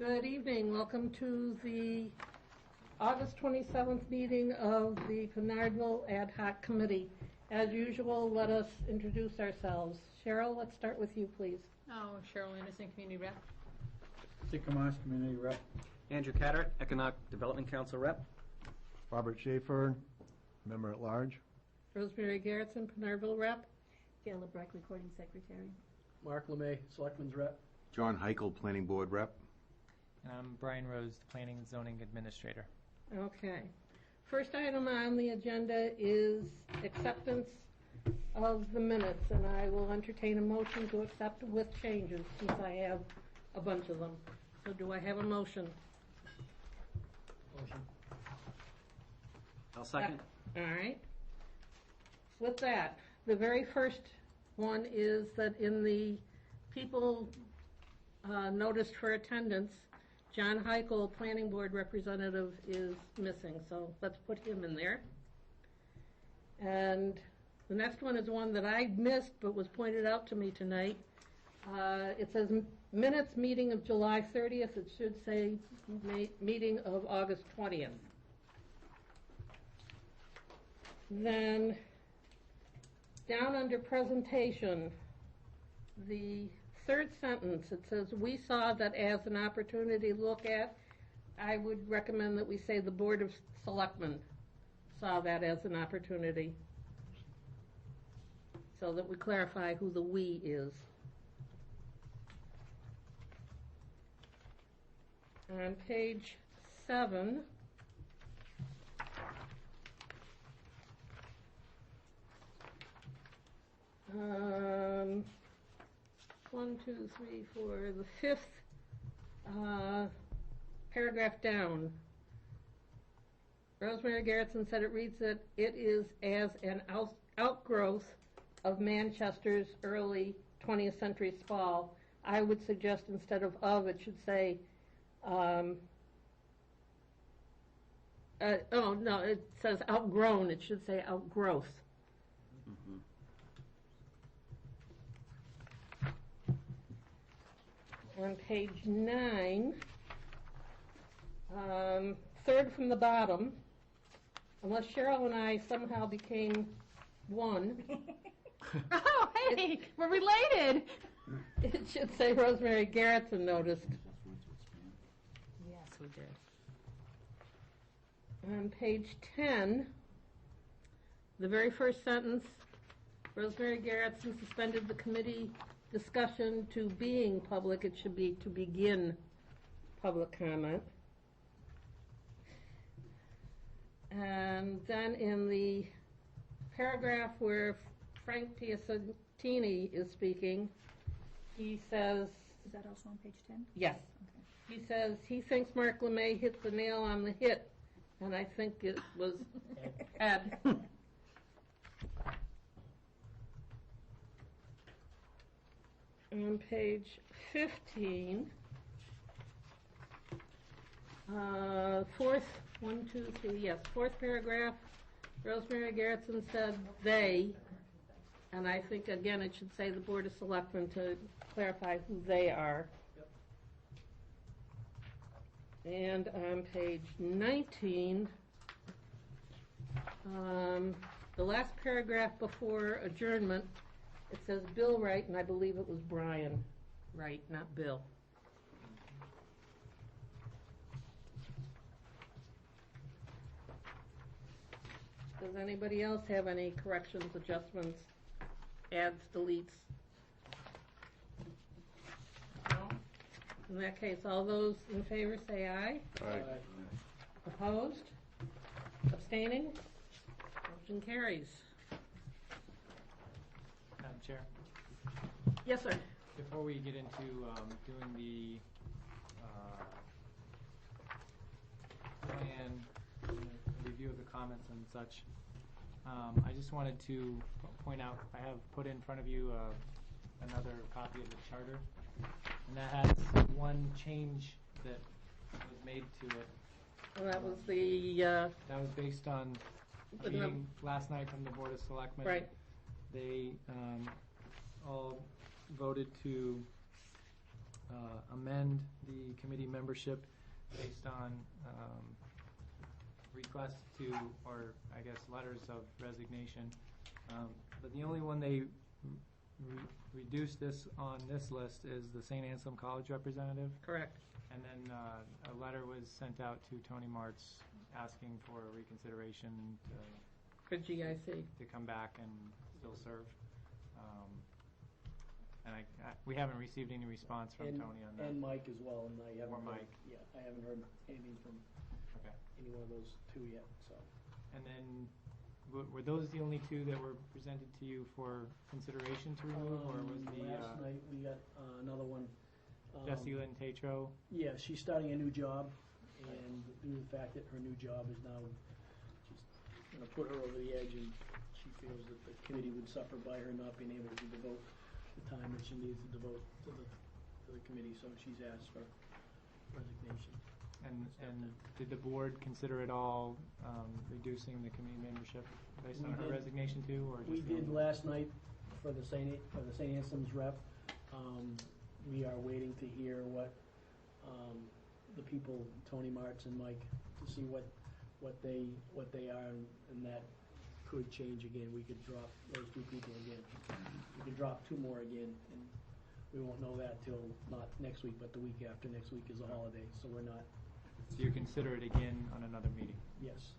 Good evening. Welcome to the August 27th meeting of the Pinardville Ad Hoc Committee. As usual, let us introduce ourselves. Cheryl, let's start with you, please. Oh, Cheryl Anderson, Community Rep. Dick Kamash, Community Rep. Andrew Catter, Economic Development Council Rep. Robert Schaefer, Member at Large. Rosemary Garrettson, Pinardville Rep. Gail LeBrecq, Recording Secretary. Mark LeMay, Selectmen's Rep. John Heichel, Planning Board Rep. And I'm Brian Rose, the Planning and Zoning Administrator. Okay. First item on the agenda is acceptance of the minutes, and I will entertain a motion to accept with changes since I have a bunch of them. So do I have a motion? Motion. I'll second. All right. With that, the very first one is that in the people noticed for attendance, John Heichel, Planning Board Representative, is missing, so let's put him in there. And the next one is one that I missed but was pointed out to me tonight. It says minutes meeting of July 30th. It should say meeting of August 20th. Then down under presentation, the third sentence, it says, we saw that as an opportunity to look at. I would recommend that we say the Board of Selectmen saw that as an opportunity, so that we clarify who the we is. On page 7, one, two, three, four, the fifth paragraph down. Rosemary Garrettson said it reads that it is as an outgrowth of Manchester's early 20th century sprawl. I would suggest instead of, it should say, oh no, it says outgrown. It should say outgrowth. Mm-hmm. On page 9, third from the bottom, unless Cheryl and I somehow became one. Oh, hey, we're related. It should say Rosemary Garrettson noticed. Yes, we did. On page 10, the very first sentence, Rosemary Garrettson suspended the committee discussion to being public. It should be to begin public comment. And then in the paragraph where Frank Piacentini is speaking, he says... Is that also on page 10? Yes. Okay. He says he thinks Mark LeMay hit the nail on the hit, and I think it was Ed. On page 15, fourth paragraph, Rosemary Garrettson said they, and I think again it should say the Board of Selectmen to clarify who they are. Yep. And on page 19, the last paragraph before adjournment, it says Bill Wright, and I believe it was Brian Wright, not Bill. Does anybody else have any corrections, adjustments, adds, deletes? No? In that case, all those in favor say aye. Aye. Opposed? Abstaining? Motion carries. Madam Chair, Yes, sir. before we get into doing the plan, review of the comments and such, I just wanted to point out, I have put in front of you another copy of the charter, and that has one change that was made to it. Well, that was the... That was based on a meeting last night from the Board of Selectmen. Right. They all voted to amend the the committee membership based on requests to, or I guess letters of resignation. But the only one they reduced this on this list is the St. Anselm College representative. Correct. And then a letter was sent out to Tony Martz asking for a reconsideration For GIC. to come back and still serve. And we haven't received any response from Tony on that. And Mike as well, and I haven't. Or Mike. Yeah, I haven't heard anything from Okay. any one of those two yet, so. And then, were those the only two that were presented to you for consideration to remove, or was the Last night, we got another one. Jessie Lynn Tatro? Yeah, she's starting a new job, and due to the fact that her new job is now just gonna put her over the edge, and she feels that the committee would suffer by her not being able to devote the time that she needs to devote to the committee, so she's asked for resignation. And did the board consider at all reducing the committee membership based on her resignation too, or just? We did last night for the St. Anselm's rep. We are waiting to hear what the people, Tony Martz and Mike, to see what they are, and that could change again. We could drop those two people again. We could drop two more again, and we won't know that till not next week, but the week after next week is a holiday, so we're not. So you consider it again on another meeting? Yes.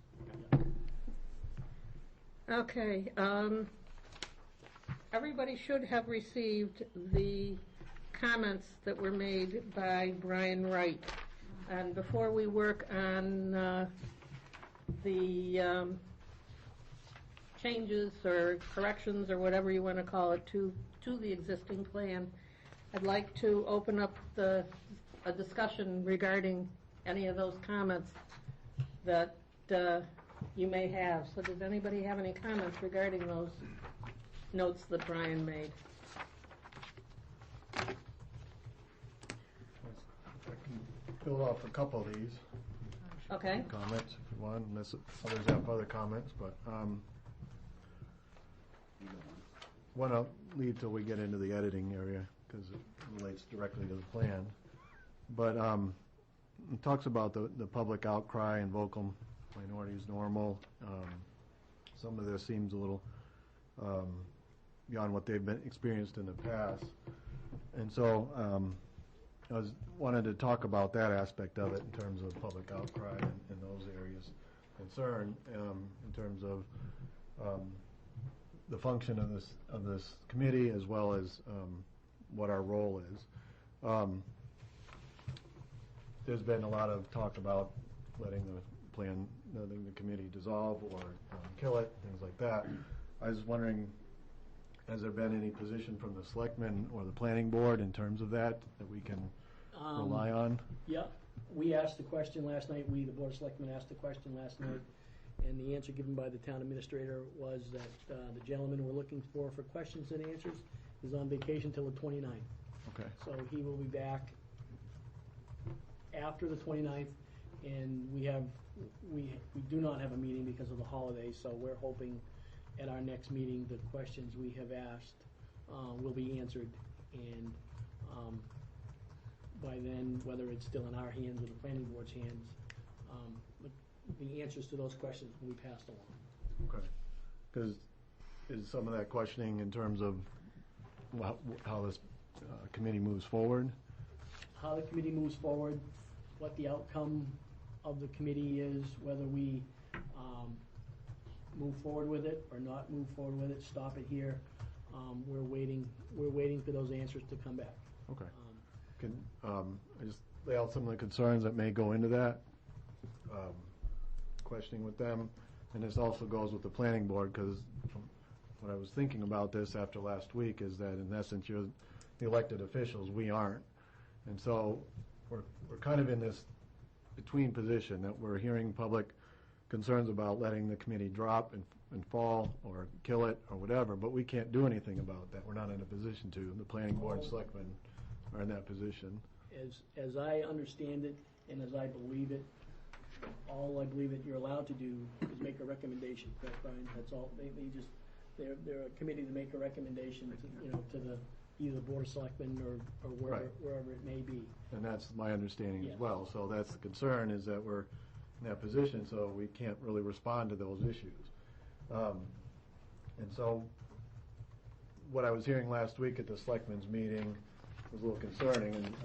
Okay, everybody should have received the comments that were made by Brian Wright. And before we work on the changes or corrections or whatever you want to call it to the existing plan, I'd like to open up a discussion regarding any of those comments that you may have. So does anybody have any comments regarding those notes that Brian made? I can build off a couple of these Okay. comments if you want, unless others have other comments, but one I'll leave till we get into the editing area because it relates directly to the plan. But it talks about the public outcry and vocal minorities normal. Some of this seems a little beyond what they've been experienced in the past. And so I wanted to talk about that aspect of it in terms of public outcry in those areas concern in terms of the function of this committee as well as what our role is. There's been a lot of talk about letting the committee dissolve or kill it, things like that. I was wondering, has there been any position from the selectmen or the planning board in terms of that we can rely on? Yeah, we asked the question last night, the Board of Selectmen asked the question last night, and the answer given by the town administrator was that the gentleman we're looking for questions and answers is on vacation till the 29th. Okay. So he will be back after the 29th, and we do not have a meeting because of the holidays, so we're hoping at our next meeting the questions we have asked will be answered, and by then, whether it's still in our hands or the planning board's hands, the answers to those questions will be passed along. Okay. Because is some of that questioning in terms of how this committee moves forward? How the committee moves forward, what the outcome of the committee is, whether we move forward with it or not move forward with it, stop it here. We're waiting for those answers to come back. Okay. Can I just lay out some of the concerns that may go into that, questioning with them, and this also goes with the planning board, because what I was thinking about this after last week is that in essence you're the elected officials, we aren't, and so we're kind of in this between position that we're hearing public concerns about letting the committee drop and fall or kill it or whatever, but we can't do anything about that. We're not in a position to. The planning board and selectmen are in that position. As I understand it and as I believe it, all I believe that you're allowed to do is make a recommendation. Correct, Brian? That's all. They're a committee to make a recommendation to the either the Board of Selectmen or Right. wherever it may be. And that's my understanding Yes. as well. So that's the concern, is that we're in that position, so we can't really respond to those issues. And so what I was hearing last week at the Selectmen's meeting was a little concerning, and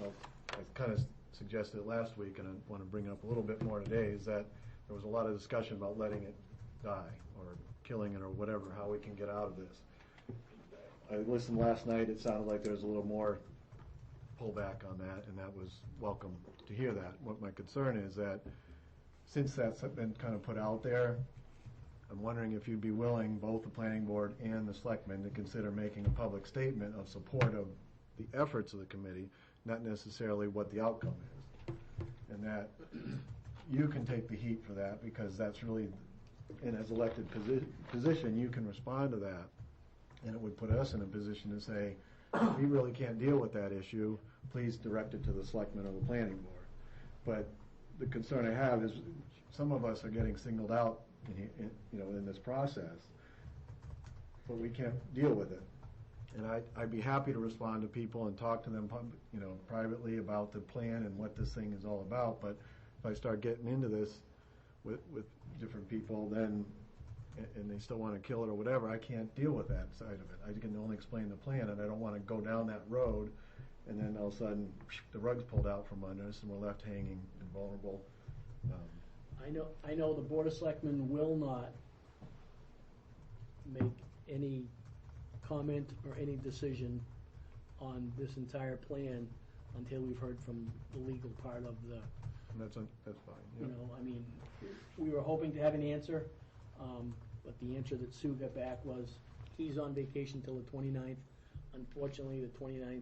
I kind of suggested it last week, and I want to bring it up a little bit more today, is that there was a lot of discussion about letting it die, or killing it, or whatever, how we can get out of this. I listened last night, it sounded like there was a little more pullback on that, and that was welcome to hear that. What my concern is that, since that's been kind of put out there, I'm wondering if you'd be willing, both the planning board and the selectmen, to consider making a public statement of support of the efforts of the committee, not necessarily what the outcome is. And that you can take the heat for that, because that's really, and as elected position, you can respond to that. And it would put us in a position to say, we really can't deal with that issue, please direct it to the selectmen or the planning board. But the concern I have is, some of us are getting singled out in this process, but we can't deal with it. And I'd be happy to respond to people and talk to them, privately about the plan and what this thing is all about. But if I start getting into this with different people, then, and they still want to kill it or whatever, I can't deal with that side of it. I can only explain the plan, and I don't want to go down that road, and then all of a sudden, the rug's pulled out from under us, and we're left hanging and vulnerable. I know the Board of Selectmen will not make any comment or any decision on this entire plan until we've heard from the legal part of the, And that's fine. Yeah. I mean, we were hoping to have an answer, but the answer that Sue got back was, he's on vacation till the 29th. Unfortunately, the 29th,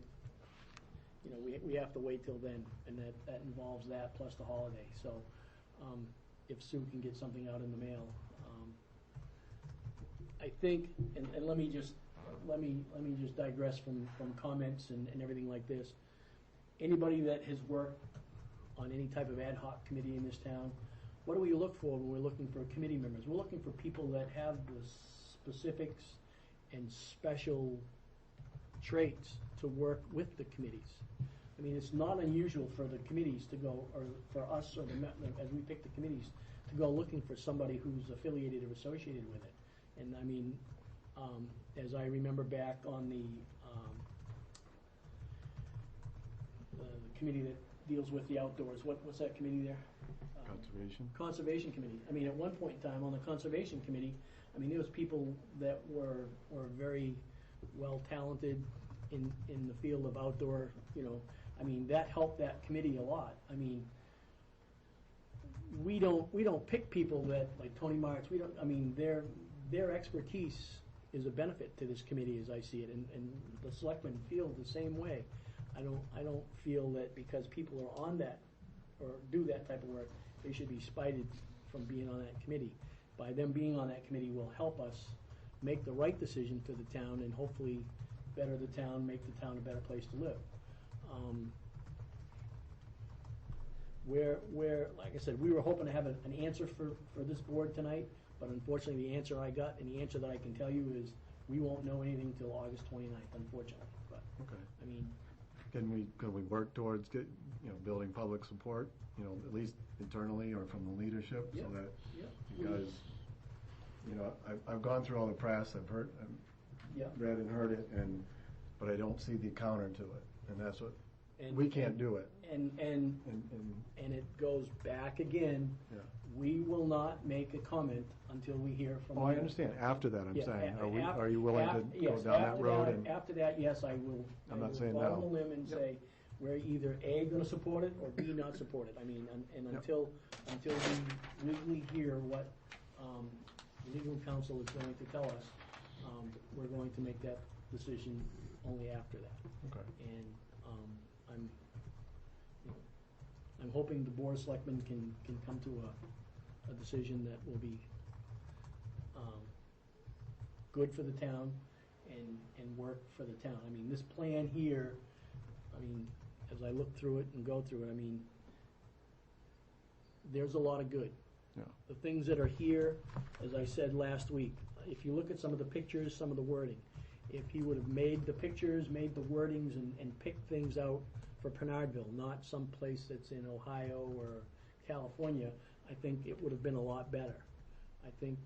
we have to wait till then, and that involves that plus the holiday. So, if Sue can get something out in the mail, I think, and let me just digress from comments and everything like this. Anybody that has worked on any type of ad hoc committee in this town, what do we look for when we're looking for committee members? We're looking for people that have the specifics and special traits to work with the committees. I mean, it's not unusual for the committees to go, or for us, or as we pick the committees, to go looking for somebody who's affiliated or associated with it. And I mean, as I remember back on the committee that deals with the outdoors, what's that committee there? Conservation. Conservation Committee. I mean, at one point in time, on the Conservation Committee, I mean, there was people that were very well talented in the field of outdoor, I mean, that helped that committee a lot. I mean, we don't pick people that, like Tony Martz, I mean, their expertise is a benefit to this committee as I see it, and the selectmen feel the same way. I don't feel that because people are on that, or do that type of work, they should be spited from being on that committee. By them being on that committee will help us make the right decision to the town, and hopefully better the town, make the town a better place to live. Like I said, we were hoping to have an answer for this board tonight, but unfortunately the answer I got, and the answer that I can tell you, is we won't know anything till August 29th, unfortunately. But, Okay. I mean, Can we work towards building public support, at least internally or from the leadership, so that you guys, I've gone through all the press, I've read and heard it, but I don't see the counter to it, and that's what, we can't do it. And it goes back again. Yeah. We will not make a comment until we hear from. Oh, I understand. After that, I'm Yeah, saying, af- are you willing to yes, go down that after road? And After that, yes, I will. I'm not I saying will fall on no. the limb and Yep. say, we're either A, gonna support it, or B, not support it. I mean, and Yep. until we legally hear what, legal counsel is going to tell us, we're going to make that decision only after that. Okay. And, I'm hoping the Board of Selectmen can come to a decision that will be, good for the town and work for the town. I mean, this plan here, I mean, as I look through it and go through it, I mean, there's a lot of good. Yeah. The things that are here, as I said last week, if you look at some of the pictures, some of the wording, if he would have made the pictures, made the wordings, and picked things out for Pinardville, not some place that's in Ohio or California, I think it would have been a lot better. I think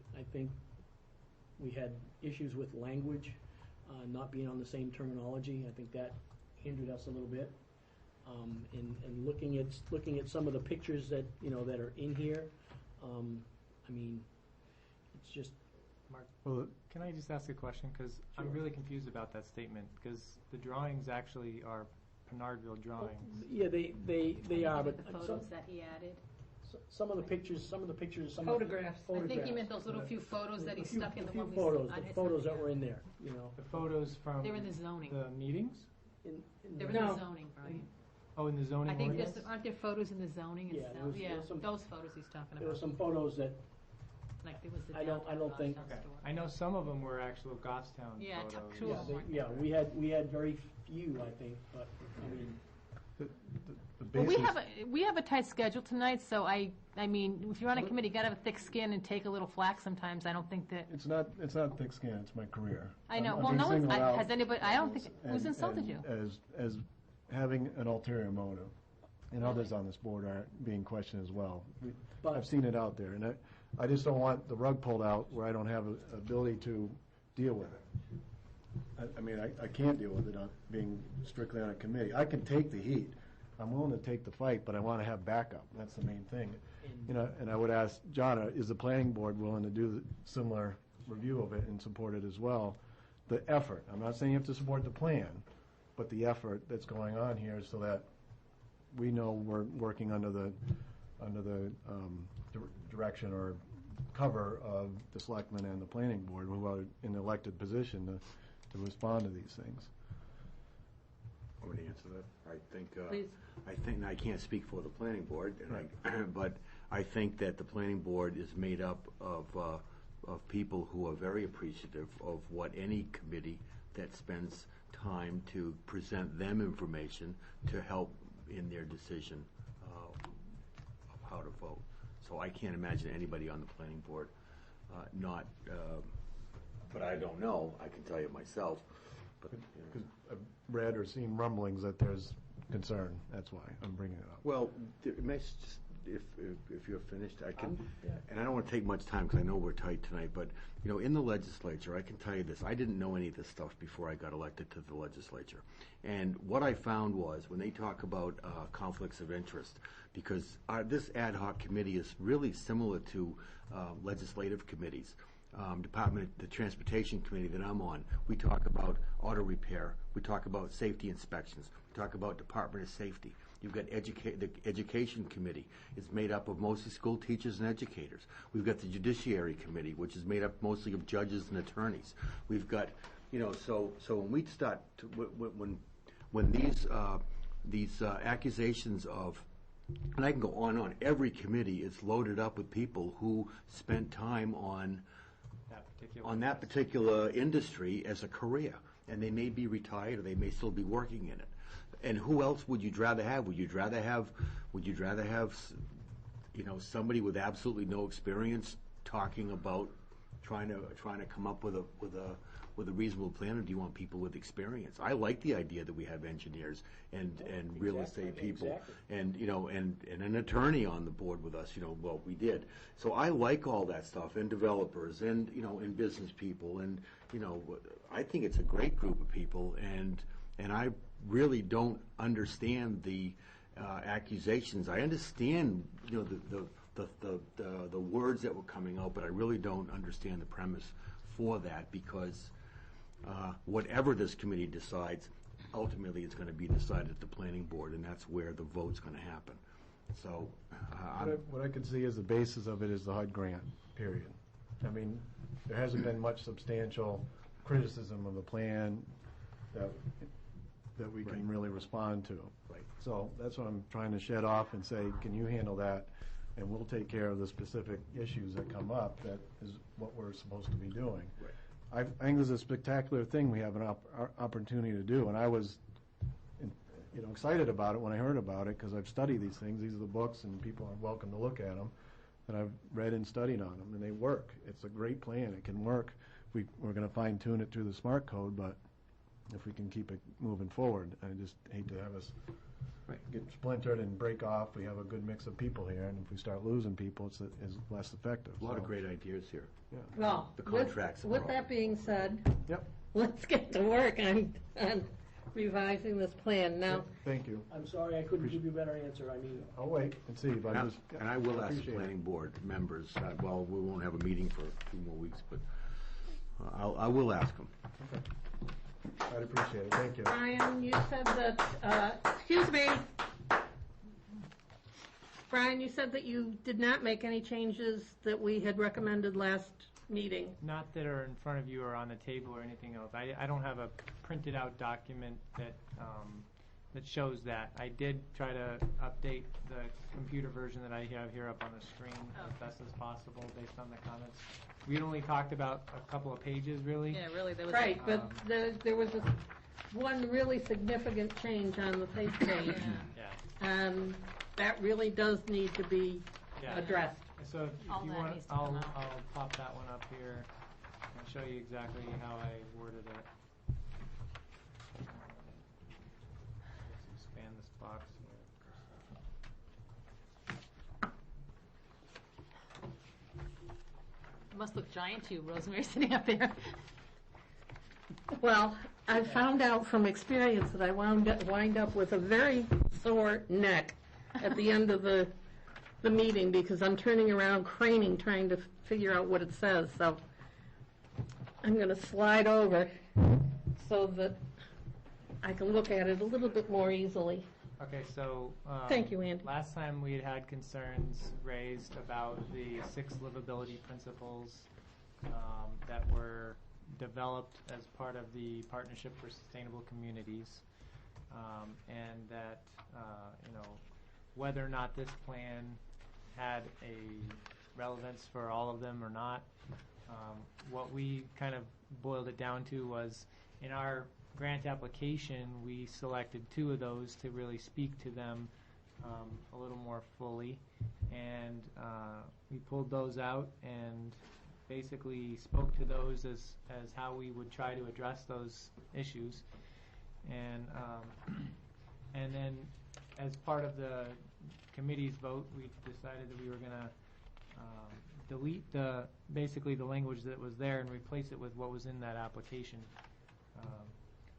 we had issues with language, not being on the same terminology. I think that hindered us a little bit. And looking at some of the pictures that that are in here, I mean, it's just. Mark, Well, can I just ask a question? Because I'm really confused about that statement, because the drawings actually are Pinardville drawings. Yeah, they are, but The photos that he added. some of the pictures, Photographs. I think he meant those little few photos that he stuck in the one we photos, on the his- photos that were in there, The photos from They're in the zoning. the meetings? They're in No. the zoning, Brian. Oh, in the zoning I think ordinance? aren't there photos in the zoning Yeah, itself? there was some- Those photos he's talking There were about. some photos that, Like there was the I don't downtown think- Goffstown Okay. store. I know some of them were actual Goffstown Yeah, photos. two of them weren't yeah, we had very few, I think, but, I mean, the Well, basis, we have a tight schedule tonight, so I mean, if you're on a committee, you gotta have a thick skin and take a little flack sometimes. I don't think that, it's not thick skin, it's my career. I know, I'm well, being no one's, singled out has anybody, I don't think, who's and- insulted you? As having an ulterior motive, and others on this board are being questioned as well. But- I've seen it out there, and I just don't want the rug pulled out where I don't have an ability to deal with it. I mean, I can't deal with it on being strictly on a committee. I can take the heat. I'm willing to take the fight, but I want to have backup. That's the main thing. And I would ask, John, is the planning board willing to do the similar review of it and support it as well? The effort, I'm not saying you have to support the plan, but the effort that's going on here so that we know we're working under the direction or cover of the selectmen and the planning board, who are in elected position to respond to these things. I want to answer that. Please. I think, I can't speak for the planning board, but I think that the planning board is made up of people who are very appreciative of what any committee that spends time to present them information to help in their decision of how to vote. So I can't imagine anybody on the planning board not, but I don't know, I can tell you myself, but, Because I've read or seen rumblings that there's concern, that's why I'm bringing it up. Well, may I just, if you're finished, I can, yeah. and I don't want to take much time because I know we're tight tonight, but, in the legislature, I can tell you this, I didn't know any of this stuff before I got elected to the legislature. And what I found was, when they talk about conflicts of interest, because this ad hoc committee is really similar to legislative committees. The Transportation Committee that I'm on, we talk about auto repair, we talk about safety inspections, we talk about Department of Safety. You've got the Education Committee. It's made up of mostly school teachers and educators. We've got the Judiciary Committee, which is made up mostly of judges and attorneys. We've got, so when we start, when these accusations of, and I can go on and on, every committee is loaded up with people who spent time on that particular industry as a career, and they may be retired or they may still be working in it. And who else would you rather have? Would you rather have somebody with absolutely no experience talking about trying to come up with a reasonable plan, or do you want people with experience? I like the idea that we have engineers and real estate people and an attorney on the board with us. Well, we did. So I like all that stuff, and developers and and business people, and I think it's a great group of people, and I really don't understand the accusations. I understand the words that were coming out, but I really don't understand the premise for that, because whatever this committee decides, ultimately it's going to be decided at the planning board, and that's where the vote's going to happen. So What I could see as the basis of it is the HUD grant, period. I mean, there hasn't been much substantial criticism of the plan that we can really respond to. Right. So that's what I'm trying to shed off and say, can you handle that? And we'll take care of the specific issues that come up. That is what we're supposed to be doing. Right. I think this is a spectacular thing we have an opportunity to do, and I was excited about it when I heard about it, because I've studied these things. These are the books, and people are welcome to look at them, and I've read and studied on them, and they work. It's a great plan. It can work. we're gonna fine tune it through the smart code, but if we can keep it moving forward, I just hate to have us get splintered and break off. We have a good mix of people here, and if we start losing people, it's less effective. A lot of So, great ideas here. yeah. Well, The contracts. with that being said, Yep. let's get to work on revising this plan. Now, Thank you. I'm sorry, I couldn't give you a better answer. I mean, I'll wait and see, but I just. And I will ask the appreciate it. planning board members, well, we won't have a meeting for 2 more weeks, but I will ask them. I'd appreciate it, thank you. Brian, you said that, excuse me. Brian, you said that you did not make any changes that we had recommended last meeting. Not that are in front of you or on the table or anything else. I don't have a printed out document that, that shows that. I did try to update the computer version that I have here up on the screen as best as possible based on the comments. We only talked about a couple of pages, really. Yeah, really, there was. Right, but there was one really significant change on the page. Yeah. That really does need to be Yeah. addressed. So if All you that want, needs to come out. I'll pop that one up here and show you exactly how I worded it. Let's expand this box here. It must look giant to you, Rosemary, sitting up there. Well, I found out from experience that I wind up with a very sore neck at the end of the meeting because I'm turning around, craning, trying to figure out what it says. So I'm going to slide over so that I can look at it a little bit more easily. Okay, so. Thank you, Andy. Last time we had concerns raised about the 6 livability principles that were developed as part of the Partnership for Sustainable Communities, and that, whether or not this plan had a relevance for all of them or not. What we kind of boiled it down to was, in our grant application, we selected 2 of those to really speak to them a little more fully, and we pulled those out and basically spoke to those as how we would try to address those issues, and then as part of the committee's vote, we decided that we were going to delete basically the language that was there and replace it with what was in that application.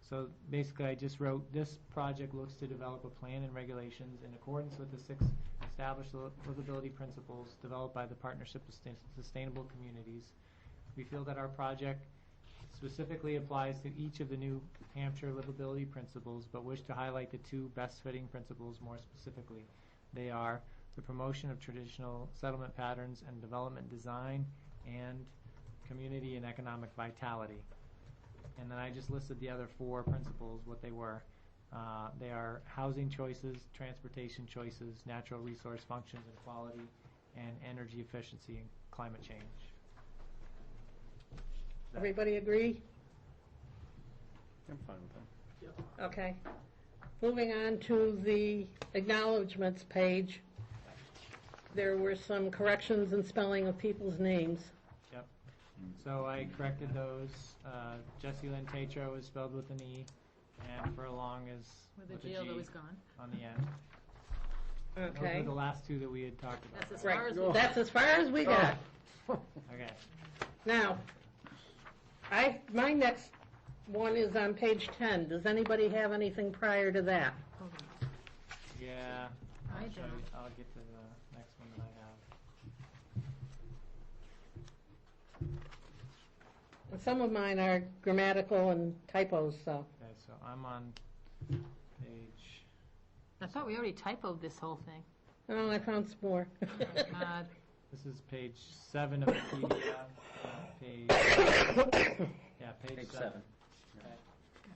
So basically, I just wrote, this project looks to develop a plan and regulations in accordance with the 6 established livability principles developed by the Partnership of Sustainable Communities. We feel that our project specifically applies to each of the New Hampshire livability principles, but wish to highlight the 2 best fitting principles more specifically. They are the promotion of traditional settlement patterns and development design, and community and economic vitality. And then I just listed the other 4 principles, what they were. They are housing choices, transportation choices, natural resource functions and quality, and energy efficiency and climate change. Everybody agree? I'm fine with that. Okay. Moving on to the acknowledgements page. There were some corrections in spelling of people's names. Yep. So I corrected those. Jessie Lynn Tatro is spelled with an E, and Furlong is With with the a jail G that was gone. on the end. Those Okay. were the last 2 that we had talked about. That's as Right. far as we That's as far as we got. Okay. Now, my next one is on page 10. Does anybody have anything prior to that? Hold on. Yeah. I I'll show you- don't. I'll get to the next one that I have. And some of mine are grammatical and typos, so. Okay, so I'm on page. I thought we already typoed this whole thing. Oh, I found some more. God. This is page 7 of the PDF. Page. Yeah, page 7. Okay.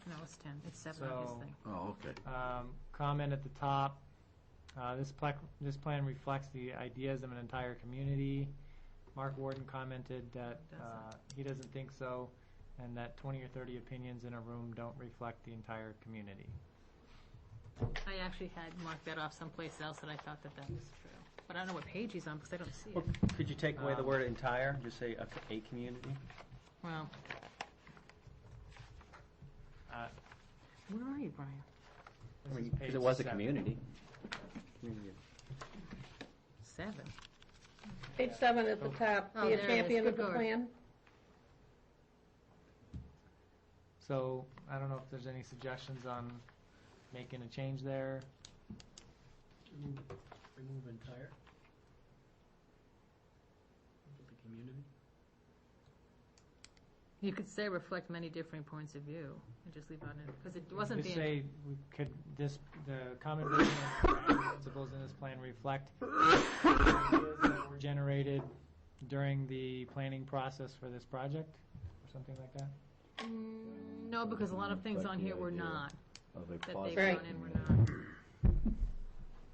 No, it's 10. It's 7 on So- this thing. Oh, okay. Comment at the top. This plan reflects the ideas of an entire community. Mark Warden commented that he doesn't think so, and that 20 or 30 opinions in a room don't reflect the entire community. I actually had marked that off someplace else, and I thought that was true. But I don't know what page he's on, because I don't see Well, it. could you take away the word entire, just say a community? Well, where are you, Brian? I mean, This is because page it was a 7. community. 7. Page 7 at the top, Oh, be a there it is. champion of Good the God. plan. So, I don't know if there's any suggestions on making a change there. Remove entire. Put the community. You could say reflect many different points of view, and just leave out it, because it wasn't Just the. say, the common vision and principles in this plan reflect ideas that were generated during the planning process for this project, or something like that? No, because a lot of things Reflect on the here were idea not, Of a that they've positive Right. gone in were not.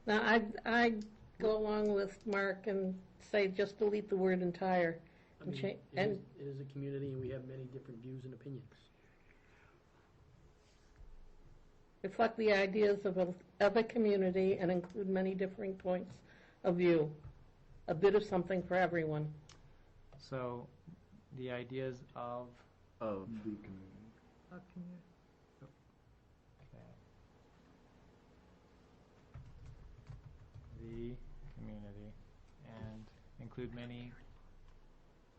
Now, I go along with Mark and say just delete the word entire. I mean, Okay, it and- is a community, and we have many different views and opinions. Reflect the ideas of a community and include many differing points of view. A bit of something for everyone. So, the ideas of, Of the community. the community, and include many,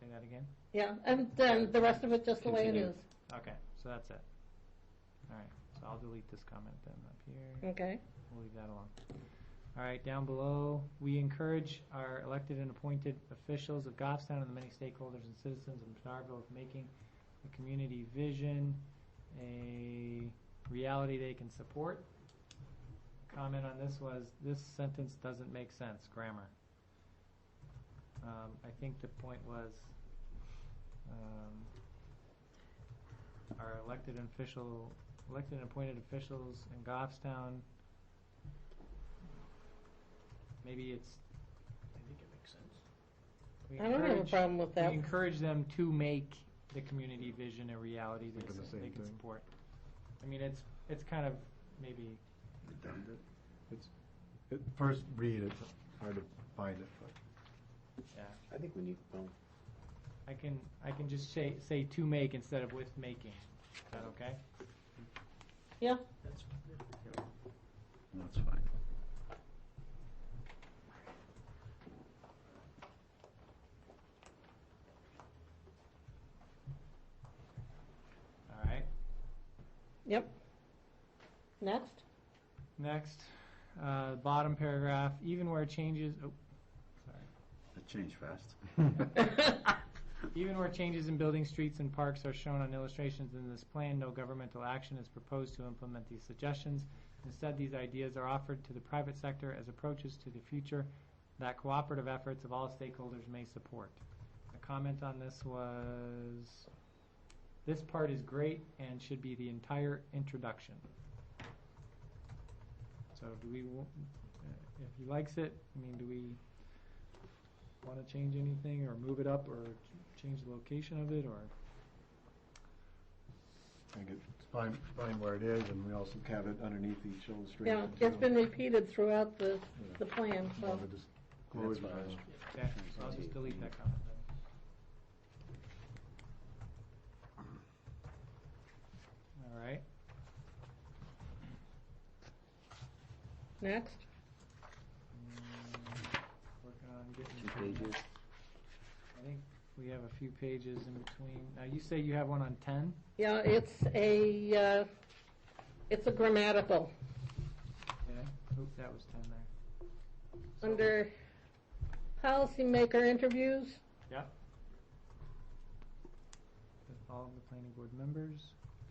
say that again? Yeah, and then the rest of it just the way it Continue. is. Okay, so that's it. All right, so I'll delete this comment then up here. Okay. We'll leave that alone. All right, down below, we encourage our elected and appointed officials of Goffstown and the many stakeholders and citizens of Pinardville of making the community vision a reality they can support. Comment on this was, this sentence doesn't make sense, grammar. I think the point was, our elected and appointed officials in Goffstown, maybe it's, I think it makes sense. we I don't have a encourage- problem with that. We encourage them to make the community vision a reality they Thinking the same they can thing. support. I mean, it's kind of maybe, Redundant. At first read, it's hard to find it, but. yeah. I think we need, well, I can just say to make instead of with making. Is that okay? Yeah, That's, that's fine. All right. yep. Next. Next, bottom paragraph, even where changes, That changed fast. even where changes in buildings, streets, and parks are shown on illustrations in this plan, no governmental action is proposed to implement these suggestions. Instead, these ideas are offered to the private sector as approaches to the future that cooperative efforts of all stakeholders may support. The comment on this was, this part is great and should be the entire introduction. So do we, if he likes it, I mean, do we want to change anything or move it up or change the location of it or? I think it's fine where it is, and we also have it underneath each Yeah, illustration. it's too. been repeated throughout the plan, so. More of a disclosure. Okay, so I'll just delete that comment then. All right. Next. Working on getting. 2 pages. I think we have a few pages in between. Now, you say you have one on 10? Yeah, it's a grammatical. Okay. Oop, that was 10 there. So- Under policymaker interviews, Yep. With all of the planning board members,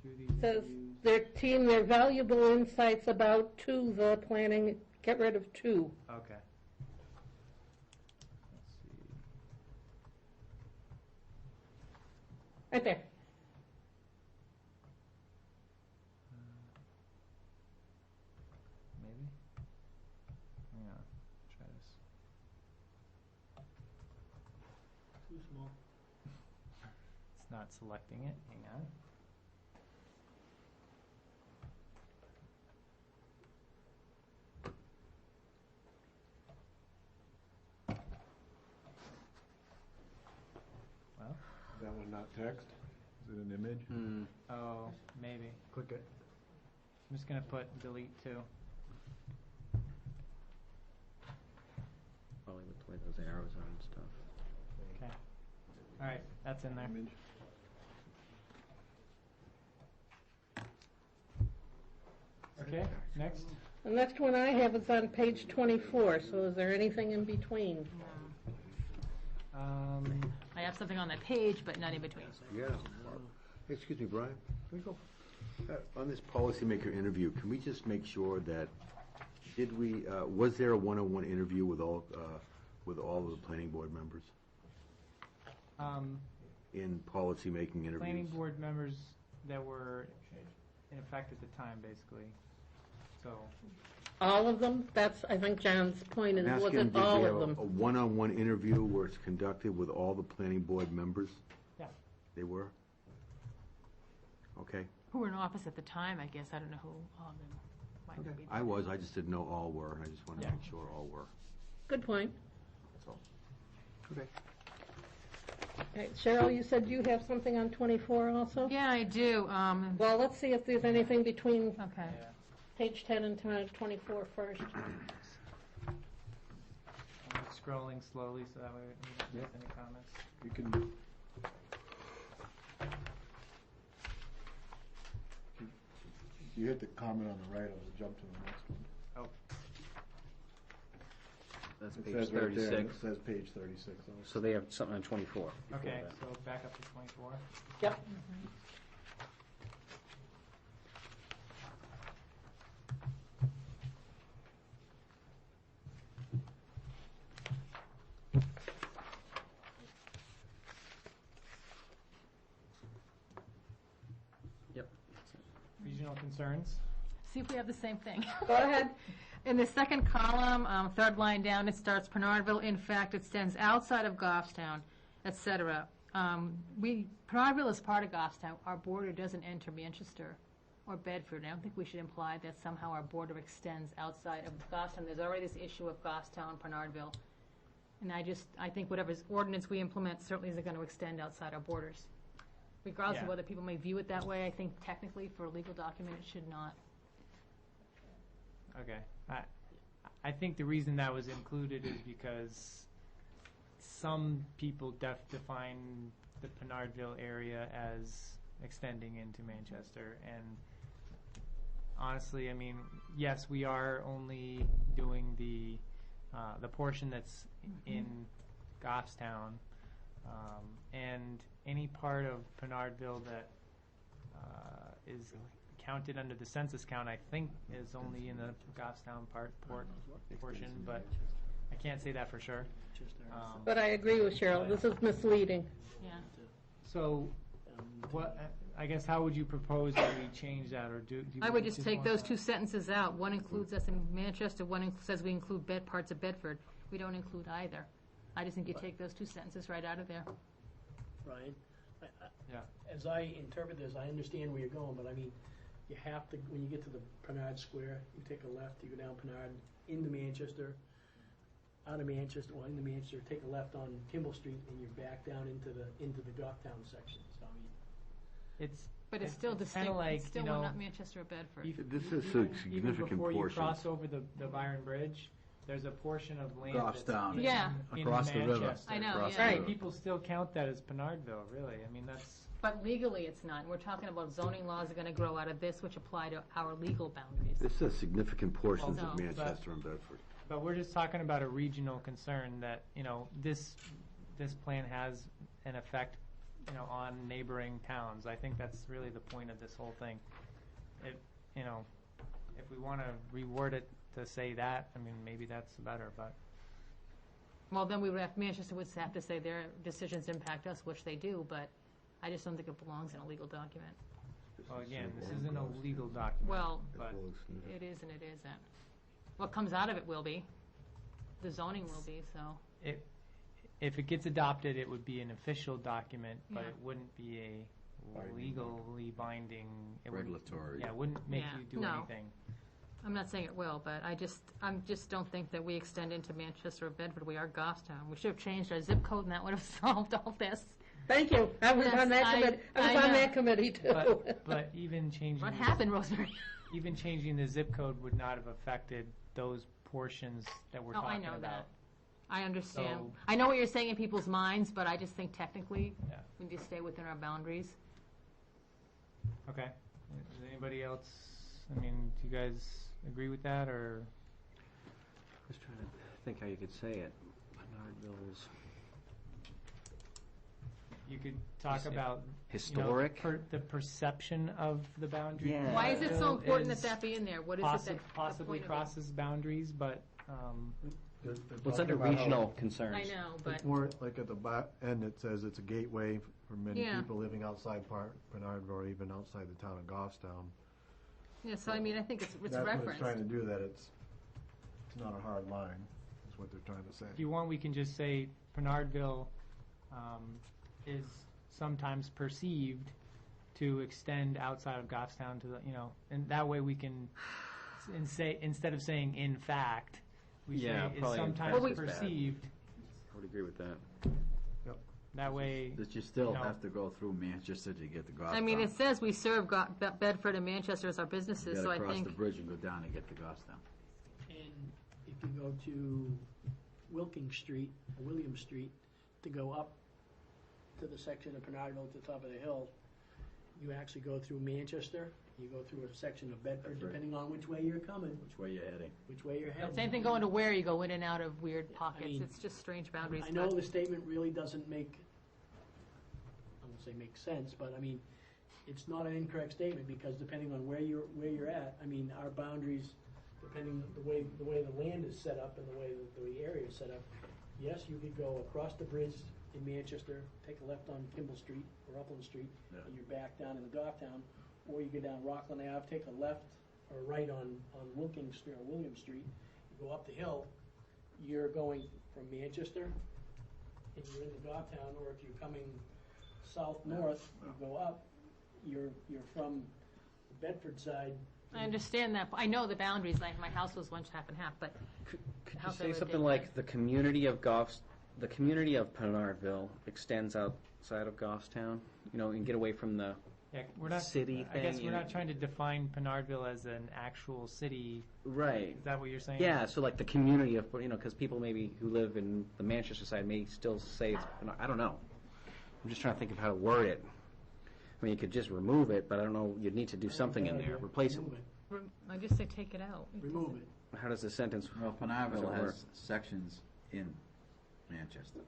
do these says interviews. their valuable insights about the planning, get rid of to. Okay. Let's see. Right there. Maybe? Hang on. Try this. too small. It's not selecting it. Hang on. Well, That one not text? it an image? Oh, maybe. Click it. I'm just gonna put delete too. Probably with the way those arrows are and stuff. Okay. All right, that's in there. Image. Okay, next. The next one I have is on page 24, so is there anything in between? I have something on that page, but not in between. Yeah. Excuse me, Brian, can we go, on this policymaker interview, can we just make sure that, was there a one-on-one interview with all of the planning board members in policymaking interviews? Planning board members that were in effect at the time, basically. So, All of them? That's, I think John's point is, I'm was asking, it did we all have of a them? one-on-one interview where it's conducted with all the planning board members? yeah. They were? Okay. Who were in office at the time, I guess. I don't know who all of them might Okay. be. I just didn't know all were, and I just wanted to Yeah. make sure all were. Good point. That's all. Okay. Okay, Cheryl, you said you have something on 24 also? Yeah, I do. Well, let's see if there's anything between Okay. Yeah. page 10 and 24 first. I'm just scrolling slowly so that way we don't miss any comments. You can. You hit the comment on the right, I'll jump to the next one. Oh, That's It page says right there, 36. it says page 36. So they have something on 24. before okay, that. so back up to 24. Yep. Yep. Regional concerns. See if we have the same thing. Go ahead. In the second column, third line down, it starts Pinardville, in fact, extends outside of Goffstown, et cetera. Pinardville is part of Goffstown. Our border doesn't enter Manchester or Bedford. I don't think we should imply that somehow our border extends outside of Goffstown. There's already this issue of Goffstown, Pinardville. And I think whatever ordinance we implement certainly isn't going to extend outside our borders. Regardless of Yeah. whether people may view it that way, I think technically for a legal document, it should not. Okay. I think the reason that was included is because some people define the Pinardville area as extending into Manchester, and honestly, I mean, yes, we are only doing the portion that's in Goffstown, and any part of Pinardville that is counted under the census count, I think, is only in the Goffstown portion, but I can't say that for sure. But I agree with Cheryl, this is misleading. Yeah. So, what? I guess how would you propose that we change that, or do? I would just take want those that? two sentences out. One includes us in Manchester, one says we include parts of Bedford. We don't include either. I just think you take those two sentences right out of there. Brian, Yeah. as I interpret this, I understand where you're going, but I mean, you have to, when you get to the Pinard Square, you take a left, you go down Pinard, into Manchester, out of Manchester, into Manchester, take a left on Kimball Street, and you're back down into the Goffstown section, so I mean. But it's still kinda distinct. like, It's still you know, not Manchester or Bedford. This is a even significant before you portion. cross over the Byron Bridge, there's a portion of land that's Goffstown. Yeah. in Across the river. Manchester. I know, Across yeah. the Right, river. people still count that as Pinardville, really. I mean, that's, But legally, it's not. We're talking about zoning laws are going to grow out of this, which apply to our legal boundaries. This is significant portions Well, of no. Manchester and Bedford. but we're just talking about a regional concern that, you know, this plan has an effect, you know, on neighboring towns. I think that's really the point of this whole thing. You know, if we want to reword it to say that, I mean, maybe that's better, but. Well, then Manchester would have to say their decisions impact us, which they do, but I just don't think it belongs in a legal document. Well, again, this isn't a legal document. Well, but it is and it isn't. What comes out of it will be. The zoning will be, so. if it gets adopted, it would be an official document, but Yeah. it wouldn't be a Binding. legally binding. It wouldn't- Regulatory. Yeah, it wouldn't make Yeah, you do no. anything. I'm not saying it will, but I just don't think that we extend into Manchester or Bedford. We are Goffstown. We should have changed our zip code and that would have solved all this. Thank you. I was Yes, on that committee. I was I on know. that committee too. But even changing. What happened, Rosemary? Even changing the zip code would not have affected those portions that we're Oh, I talking know about. that. I understand. So- I know what you're saying in people's minds, but I just think technically, Yeah. we need to stay within our boundaries. Okay. Does anybody else, I mean, do you guys agree with that, or? Just trying to think how you could say it. Pinardville's You could talk Is it about historic? the perception of the boundary. Yeah. Why is it so important is that that be in there? What is it that? the possibly point of it? crosses boundaries, but They're What's talking under about how regional concerns? I know, but, It's more like at the back end, it says it's a gateway for many Yeah. people living outside Pinardville or even outside the town of Goffstown. yeah, so I mean, I think it's That's what it's trying to referenced. do, that it's not a hard line, is what they're trying to say. if you want, we can just say Pinardville is sometimes perceived to extend outside of Goffstown to the, and that way we can, instead of saying in fact, we Yeah, say is probably in sometimes fact is bad. perceived. I would agree with that. That way, That you still No. have to go through Manchester to get to Goffstown. I mean, it says we serve Bedford and Manchester as our You businesses, so gotta I cross the think, bridge and go down and get to Goffstown. And if you go to Wilking Street, or William Street, to go up to the section of Pinardville at the top of the hill, you actually go through Manchester, you go through a section of Bedford, Bedford. depending on which way you're coming, Which way you're heading? which way you're heading. same thing going to where you go in and out of weird pockets. mean, It's just strange boundaries. I know but- the statement really doesn't make, I won't say make sense, but I mean, it's not an incorrect statement, because depending on where you're at, I mean, our boundaries, depending the way the land is set up and the way the area is set up, yes, you could go across the bridge in Manchester, take a left on Kimball Street or Upland Street, Yeah. and you're back down in the Goffstown, or you go down Rockland Ave, take a left or right on Wilking Street or William Street, you go up the hill, you're going from Manchester, and you're in the Goffstown, or if you're coming south-north, you go up, you're from the Bedford side. I understand that. I know the boundaries. Like, my house was once half and half, but Could you How's say that something different? like the community of the community of Pinardville extends outside of Goffstown, and get away from the yeah, we're not. city I guess thing, we're not trying to define Pinardville as an actual city. right. Is that what you're saying? Yeah, so like the community of, because people maybe who live in the Manchester side may still say it's, I don't know. I'm just trying to think of how to word it. I mean, you could just remove it, but I don't know, you'd need to do something in there, replace it. Remove I just say take it out. Remove it. How does the sentence? Well, Does Pinardville it work? has sections in Manchester.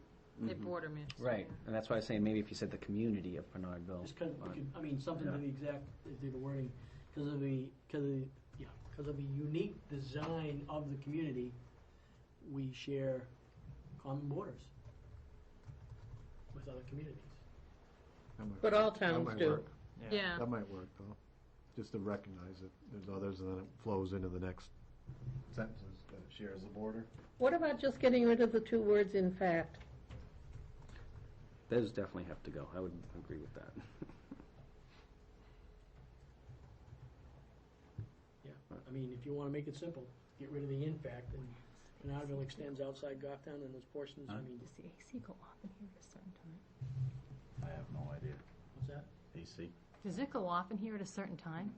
They border Manchester. Right, and that's why I was saying maybe if you said the community of Pinardville. Just because, but- I mean, something to the exact, to the wording, because of the unique design of the community, we share common borders with other communities. That might But work. all That towns might do. work. Yeah. That might work, though, just to recognize that there's others, and then it flows into the next sentences, that it shares the border. What about just getting rid of the two words "in fact"? Those definitely have to go. I would agree with that. Yeah, I mean, if you want to make it simple, get rid of the in fact, and Pinardville extends outside Goffstown, and those portions, I mean, Does the AC go off in here at a certain time? I have no idea. what's that? AC. Does it go off in here at a certain time?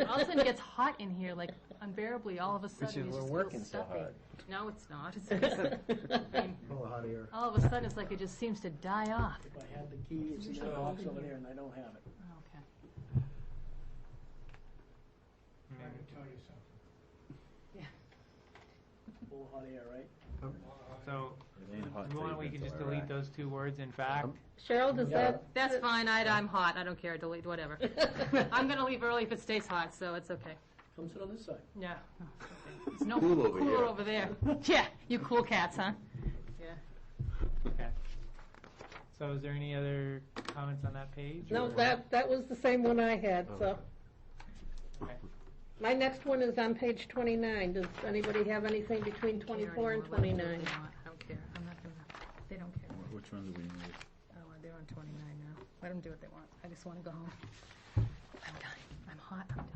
All of a sudden it gets hot in here, like unbearably, all of a sudden it we're just working feels so stuffy. hard. No, it's not. It's Oh, hot air. all of a sudden it's like it just seems to die off. If I had the key, it's in that box over there, and I don't have it. Oh, okay. Full of hot air, right? So, It ain't hot you till want, you we get can to just Iraq. delete those two words, in fact. Cheryl, does that? That's fine. I'm hot. I don't care. Delete whatever. I'm gonna leave early if it stays hot, so it's okay. Come sit on this side. Yeah. There's no Cool over cooler here. over there. Yeah, you cool cats, huh? Yeah. Okay. So is there any other comments on that page? No, or- that was the same one I had, so. Okay. My next one is on page 29. Does anybody have anything between 24 and 29? I don't care. I'm not gonna. They don't care. Which one do we need? Oh, they're on 29 now. Let them do what they want. I just want to go home. I'm done. I'm hot. I'm done.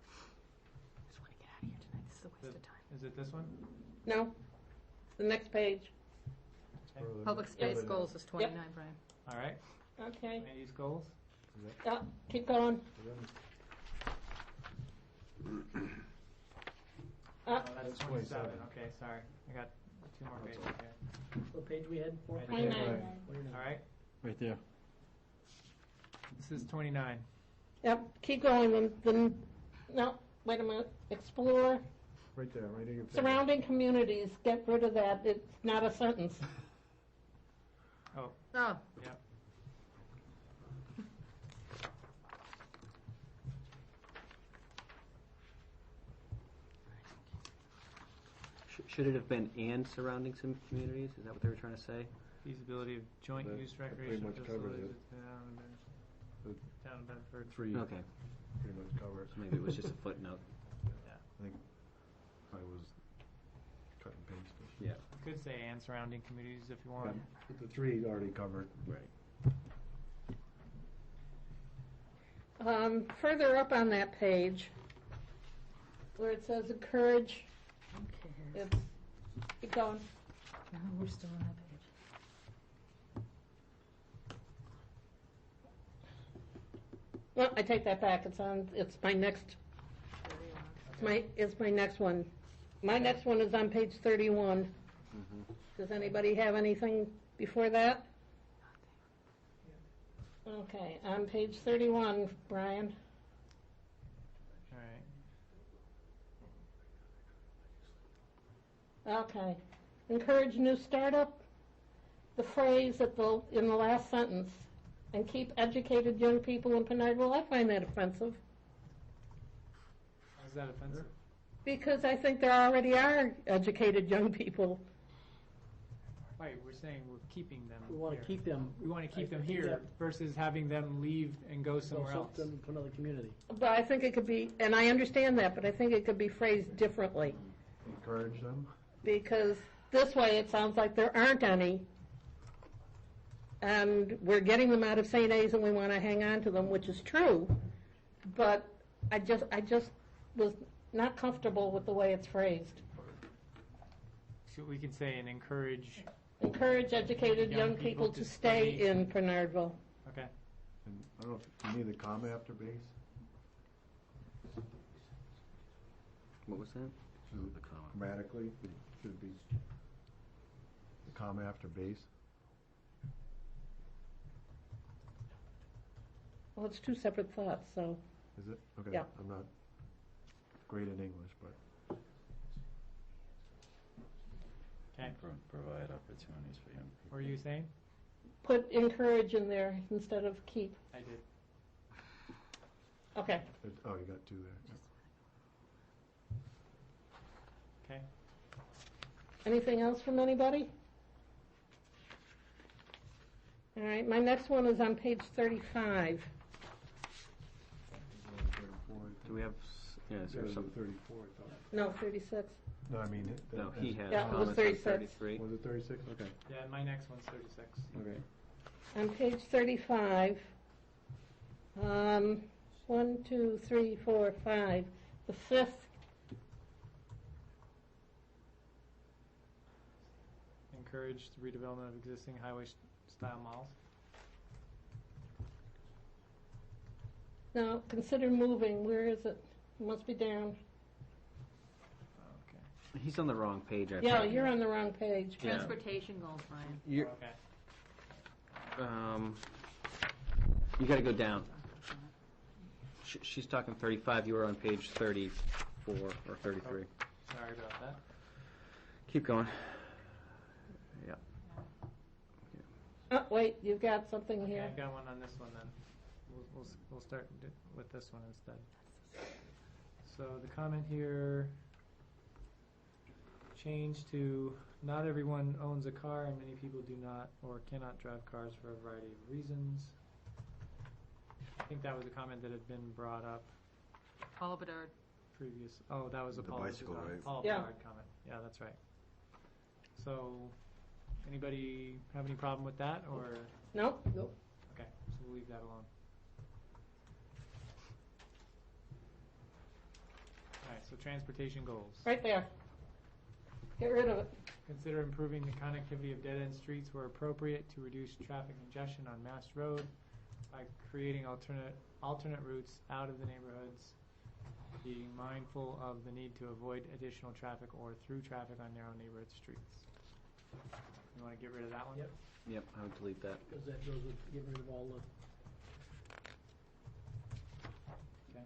I just want to get out of here tonight. This is a waste of time. Is it this one? No? The next page. Further- Public space further goals is 29, Brian. All right, Okay, land use goals? keep going. Oh, that's That's 27, 27. okay, sorry. I got 2 more pages here. What page we had for? Right 29. All right, Right there. this is 29. Yep, keep going, no, wait a minute, explore Right there, right in your finger. surrounding communities, get rid of that, it's not a sentence. Oh, Yep. Should it have been and surrounding some communities? Is that what they were trying to say? Feasibility of joint That- use that pretty recreation much covers facilities it. with town of Bedford. Three Okay, pretty much covers. so maybe it was just a footnote. I think I was cut and pasted. Yeah. You could say and surrounding communities if you want. But the three already covered. Right. Further up on that page, where it says encourage, it's, keep going. No, we're still on that page. No, I take that back, it's my next, it's my next one. My next one is on page 31. Does anybody have anything before that? Okay, on page 31, Brian. All right. Okay. Encourage new startup, the phrase in the last sentence, and keep educated young people in Pinardville, I find that offensive, How's that offensive? because I think there already are educated young people. Right, we're saying we're keeping them We want here. to keep them. We want to keep I them think here that- versus having them leave and go somewhere else. To another community. But I think it could be, and I understand that, but I think it could be phrased differently, Encourage them. because this way it sounds like there aren't any, and we're getting them out of St. A's and we want to hang on to them, which is true, but I just was not comfortable with the way it's phrased. So we can say and encourage, Encourage educated young people to stay in Pinardville. okay. And I don't know if you need a comma after base. What was that? Should- The comma. Grammatically, it should be a comma after base. Well, it's two separate thoughts, so, Is it? Okay. Yeah. I'm not great in English, but Okay. Provide opportunities for young people. What were you saying? put encourage in there instead of keep. I did. Okay. oh, you got two there. Okay. Anything else from anybody? All right, my next one is on page 35. Do we have, yeah, is there some, 34, I thought. No, 36. No, I mean. no, he has Yeah, it was comments on 36. 33. Was it 36? Okay, Yeah, my next one's 36. okay. On page 35, 1, 2, 3, 4, 5, the fifth, Encourage the redevelopment of existing highway-style malls. no, consider moving, where is it? It must be down. Okay. He's on the wrong page, I think. Yeah, you're on the wrong page. Yeah. Transportation goals, Brian. You're, Okay. you gotta go down. She's talking 35, you were on page 34 or 33. Sorry about that. Keep going. Yeah. Oh, wait, you've got something Okay, here. I got one on this one then. We'll start with this one instead. So the comment here, change to, not everyone owns a car and many people do not or cannot drive cars for a variety of reasons. I think that was a comment that had been brought up Paula Bedard. previous, oh, that was a The Paula bicycle, Bedard- right? Paula Yeah. Bedard comment, yeah, that's right. So, anybody have any problem with that, or, No? okay, so we'll leave that alone. Alright, so transportation goals. Right there. Get rid of it. Consider improving the connectivity of dead-end streets where appropriate to reduce traffic congestion on Mass Road by creating alternate routes out of the neighborhoods, being mindful of the need to avoid additional traffic or through traffic on narrow neighborhood streets. You want to get rid of that one? Yep. Yep, I would delete that. Because that goes with, get rid of all the, Okay.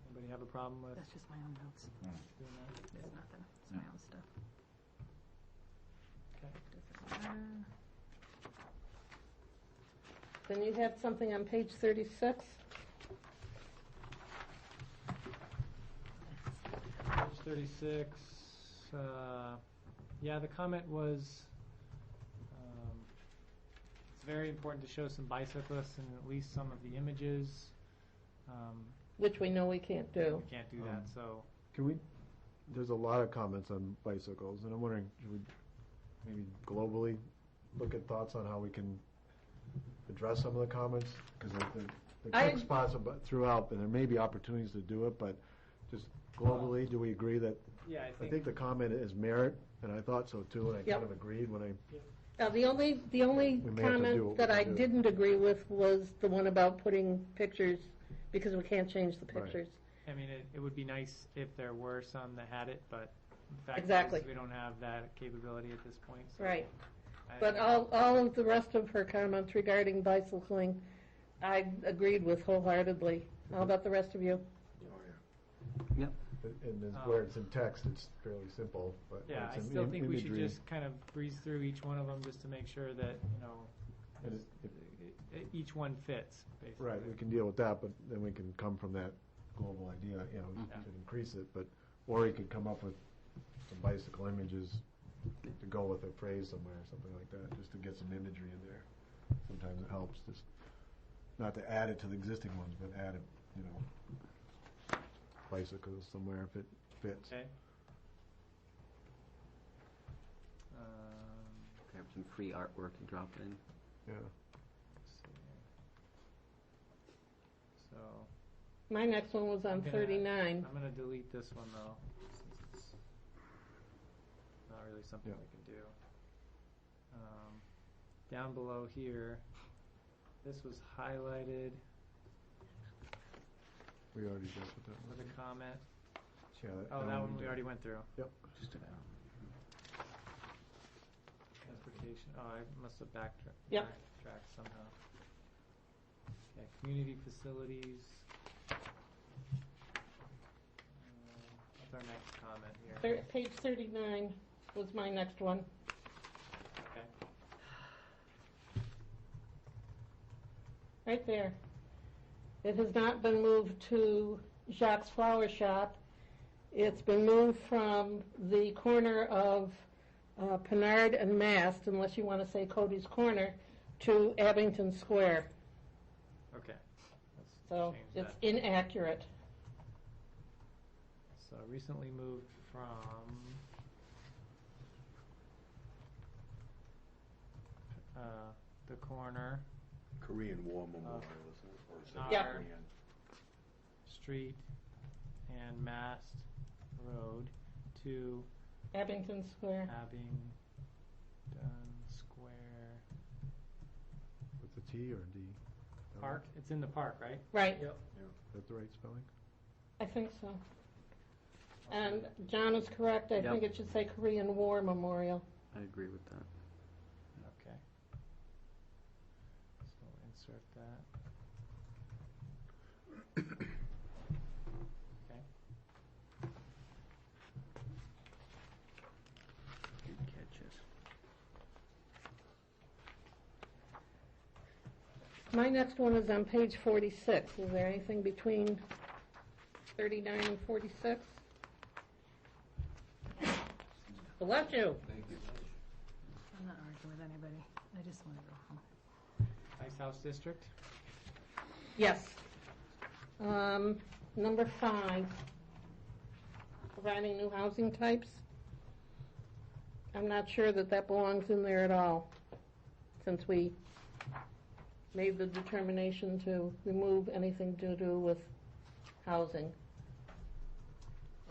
Anybody have a problem with That's just my own notes. doing that? There's nothing. It's my own stuff. Okay. Doesn't matter. Then you had something on page 36. Page 36, yeah, the comment was, it's very important to show some bicyclists in at least some of the images. Which we know we can't do. We can't do that, so, Can we, there's a lot of comments on bicycles, and I'm wondering, should we maybe globally look at thoughts on how we can address some of the comments? Because the quick spots are throughout, and there may be opportunities to do it, but just globally, do we agree that, yeah, I think the comment is merit, and I thought so too, and I Yep. kind of agreed when I, Now, the only We may have to do comment what that we I can do. didn't agree with was the one about putting pictures, because we can't change the Right. pictures. I mean, it would be nice if there were some that had it, but the fact Exactly. is we don't have that capability at this point, so. Right. I- But all of the rest of her comments regarding bicycling, I agreed with wholeheartedly. How about the rest of you? and as Oh. where it's in text, it's fairly simple, but when Yeah, I it's in still think we should imagery, just kind of breeze through each one of them just to make sure that, And each one fits, basically. right, we can deal with that, but then we can come from that global idea, Yeah. to increase it, but, or he could come up with some bicycle images to go with a phrase somewhere, or something like that, just to get some imagery in there. Sometimes it helps, just, not to add it to the existing ones, but add it, bicycles somewhere if it fits. Okay. Grab some free artwork and drop it in. Yeah. Let's see here. So, My next one was on I'm gonna- 39. I'm gonna delete this one though, since it's not really something Yeah. we can do. Down below here, this was highlighted We already dealt with that with one. a comment. Yeah, Oh, that one we did. already went through. Just about. Transportation, oh, I must have backtracked Yep. somehow. Okay, community facilities. What's our next comment here? Page 39 was my next one. Okay. Right there. It has not been moved to Jacques Flower Shop. It's been moved from the corner of Pinard and Mast, unless you want to say Cody's Corner, to Abington Square. Okay. Let's So change it's that. inaccurate. So recently moved from the corner Korean War Memorial, isn't it? Or is it Yeah. Korean? Street and Mast Road to Abington Square. Abington Square With the T or D? Park. It's in the park, right? Right, yep. Is that the right spelling? I think so. And John is correct. I Yep. think it should say Korean War Memorial. I agree with that. Okay. So we'll insert that. Okay. Good catches. My next one is on page 46. Is there anything between 39 and 46? Bless you. I'm not arguing with anybody. I just want to go home. Ice House District. Yes. Number 5, providing new housing types. I'm not sure that that belongs in there at all, since we made the determination to remove anything to do with housing.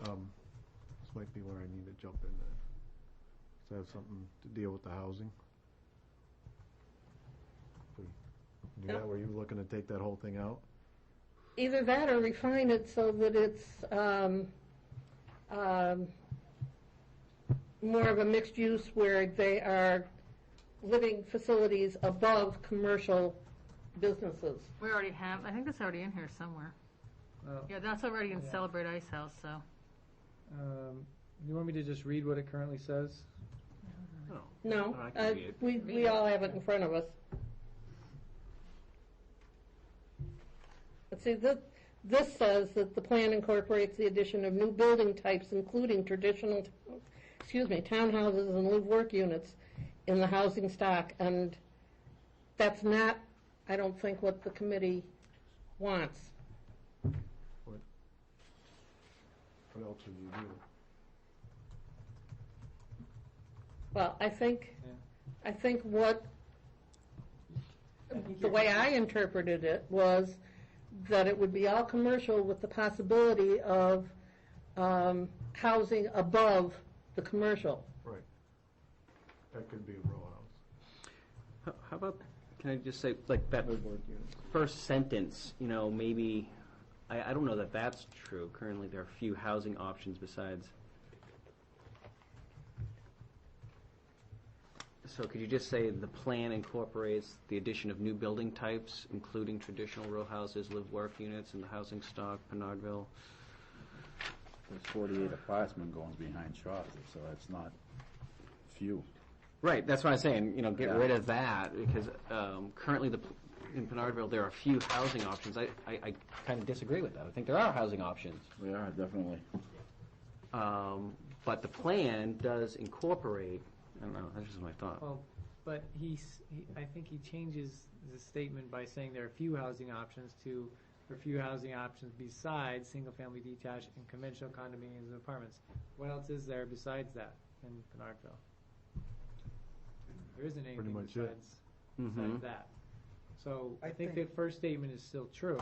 This might be where I need to jump in then. Does that have something to deal with the housing? If we do that, were you looking to take that whole thing out? Either that or refine it so that it's more of a mixed use where they are living facilities above commercial businesses. We already have, I think that's already in here somewhere. Yeah, that's already in Yeah. Celebrate Ice House, so. You want me to just read what it currently says? No, I can read it. we all have it in front of us. Let's see, this says that the plan incorporates the addition of new building types, including traditional, townhouses and live-work units in the housing stock, and that's not, I don't think, what the committee wants. What else would you do? Well, I think what, I think the way I interpreted it was that it would be all commercial with the possibility of housing above the commercial. Right. That could be a row house. How about, can I just say, like, that first sentence, maybe, I don't know that that's true. Currently, there are few housing options besides. So could you just say the plan incorporates the addition of new building types, including traditional row houses, live-work units, and the housing stock, Pinardville? There's 48 apartment going behind Chaucer, so that's not few. Right, that's what I'm saying, get Yeah. rid of that, because currently in Pinardville, there are few housing options. I kind of disagree with that. I think there are housing options. We are, definitely. But the plan does incorporate, I don't know, that's just my thought. Well, but I think he changes the statement by saying there are few housing options to, there are few housing options besides single-family detached and conventional condominiums and apartments. What else is there besides that in Pinardville? There isn't anything much it. besides that. So I think the first statement is still true.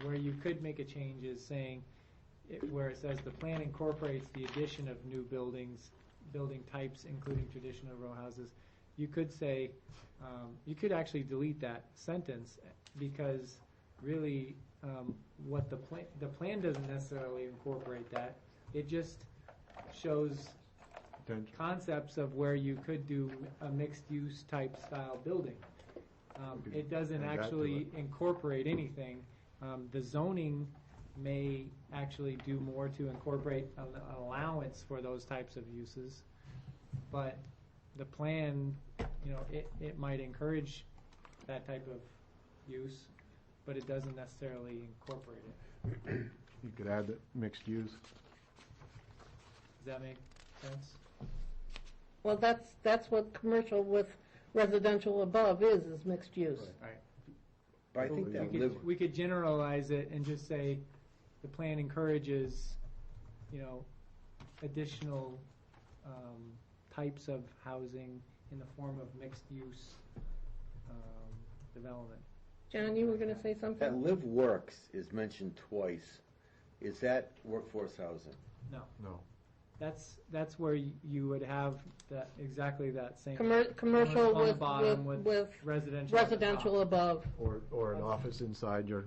Where you could make a change is saying, where it says the plan incorporates the addition of new building types, including traditional row houses. You could say, you could actually delete that sentence, because really, what the plan doesn't necessarily incorporate that. It just shows Potential. concepts of where you could do a mixed-use type style building. It doesn't add that to actually it. incorporate anything. The zoning may actually do more to incorporate an allowance for those types of uses, but the plan, it might encourage that type of use, but it doesn't necessarily incorporate it. You could add the mixed use. Does that make sense? Well, that's what commercial with residential above is mixed use. Right. But I think that We could generalize it and just say the plan encourages, additional types of housing in the form of mixed-use development. John, you were going to say That something? live works is mentioned twice. Is that workforce housing? No, No. that's where you would have exactly that same. Commercial on the with bottom with residential. at the top. residential above. Or an office inside your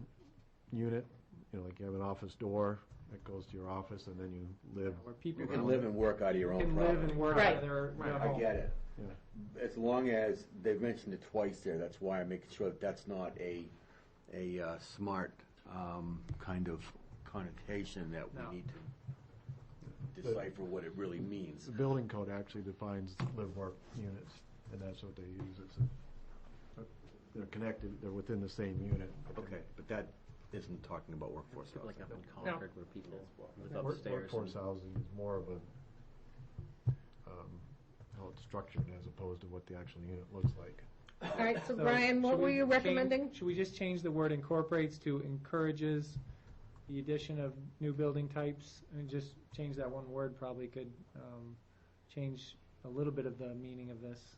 unit, like you have an office door that goes to your office and then you live. Where people You can live and work out of your own can property. live and work Right. out of their I home. get it. Yeah. As long as they've mentioned it twice there, that's why I'm making sure that that's not a smart kind of connotation that we No. need to decipher what it really means. The building code actually defines live-work units, and that's what they use. They're connected, they're within the same unit. Okay, but that isn't talking about workforce Sort of housing. like up in Concord where people live upstairs. Workforce housing is more of a, how it's structured as opposed to what the actual unit looks like. All right, so So Brian, what should were we you change- recommending? Should we just change the word incorporates to encourages the addition of new building types? And just change that one word probably could change a little bit of the meaning of this.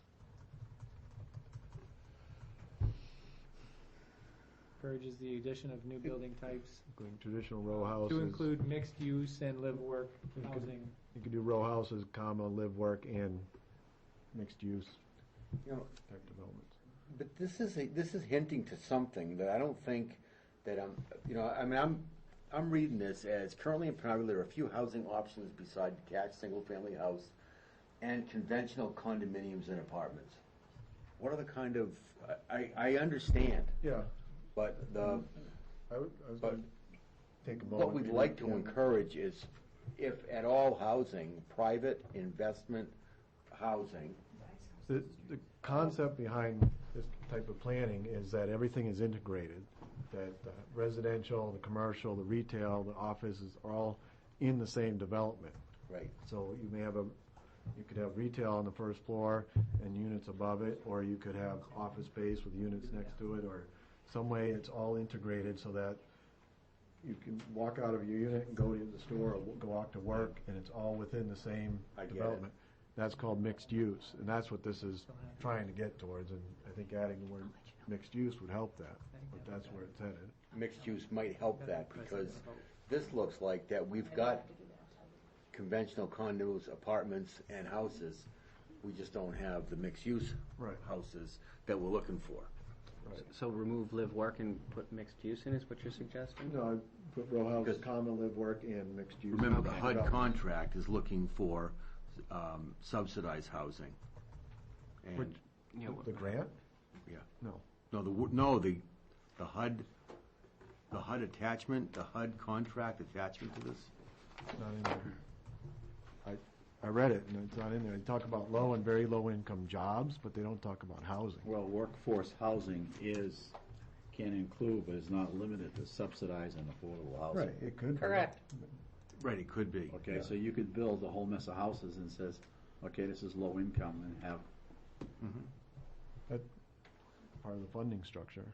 encourages the addition of new building types Including traditional row houses. to include mixed use and live work housing. You could do row houses, comma, live, work, and mixed use You know, type developments. but this is hinting to something that I don't think that I'm reading this as currently in Pinardville, there are a few housing options beside detached single-family house and conventional condominiums and apartments. What are the kind of, I understand, Yeah, but I was but going to take a moment. what we'd like to encourage is, if at all housing, private investment housing. The concept behind this type of planning is that everything is integrated, that the residential, the commercial, the retail, the offices are all in the same development. Right. So you may have you could have retail on the first floor and units above it, or you could have office space with units next to it, or some way it's all integrated so that you can walk out of your unit and go to the store or go out to work, and it's all within the same I get it. development. That's called mixed use, and that's what this is trying to get towards, and I think adding the word mixed use would help that, but that's where it's headed. Mixed use might help that, because this looks like that we've got conventional condos, apartments, and houses. We just don't have the mixed use Right. houses that we're looking for. Right. So remove live, work, and put mixed use in is what you're suggesting? No, I put row houses, Because- common, live, work, and mixed use. Remember, the Okay. HUD contract is looking for subsidized housing. And, Which- Yeah, The grant? yeah. No. The HUD attachment, the HUD contract attachment to this? It's not in there. I read it, and it's not in there. They talk about low and very low income jobs, but they don't talk about housing. Well, workforce housing can include, but is not limited to subsidized and affordable housing. Right, it could be. Correct. Right, it could be. Okay, so you could build a whole mess of houses and says, okay, this is low income, and have, That's part of the funding structure.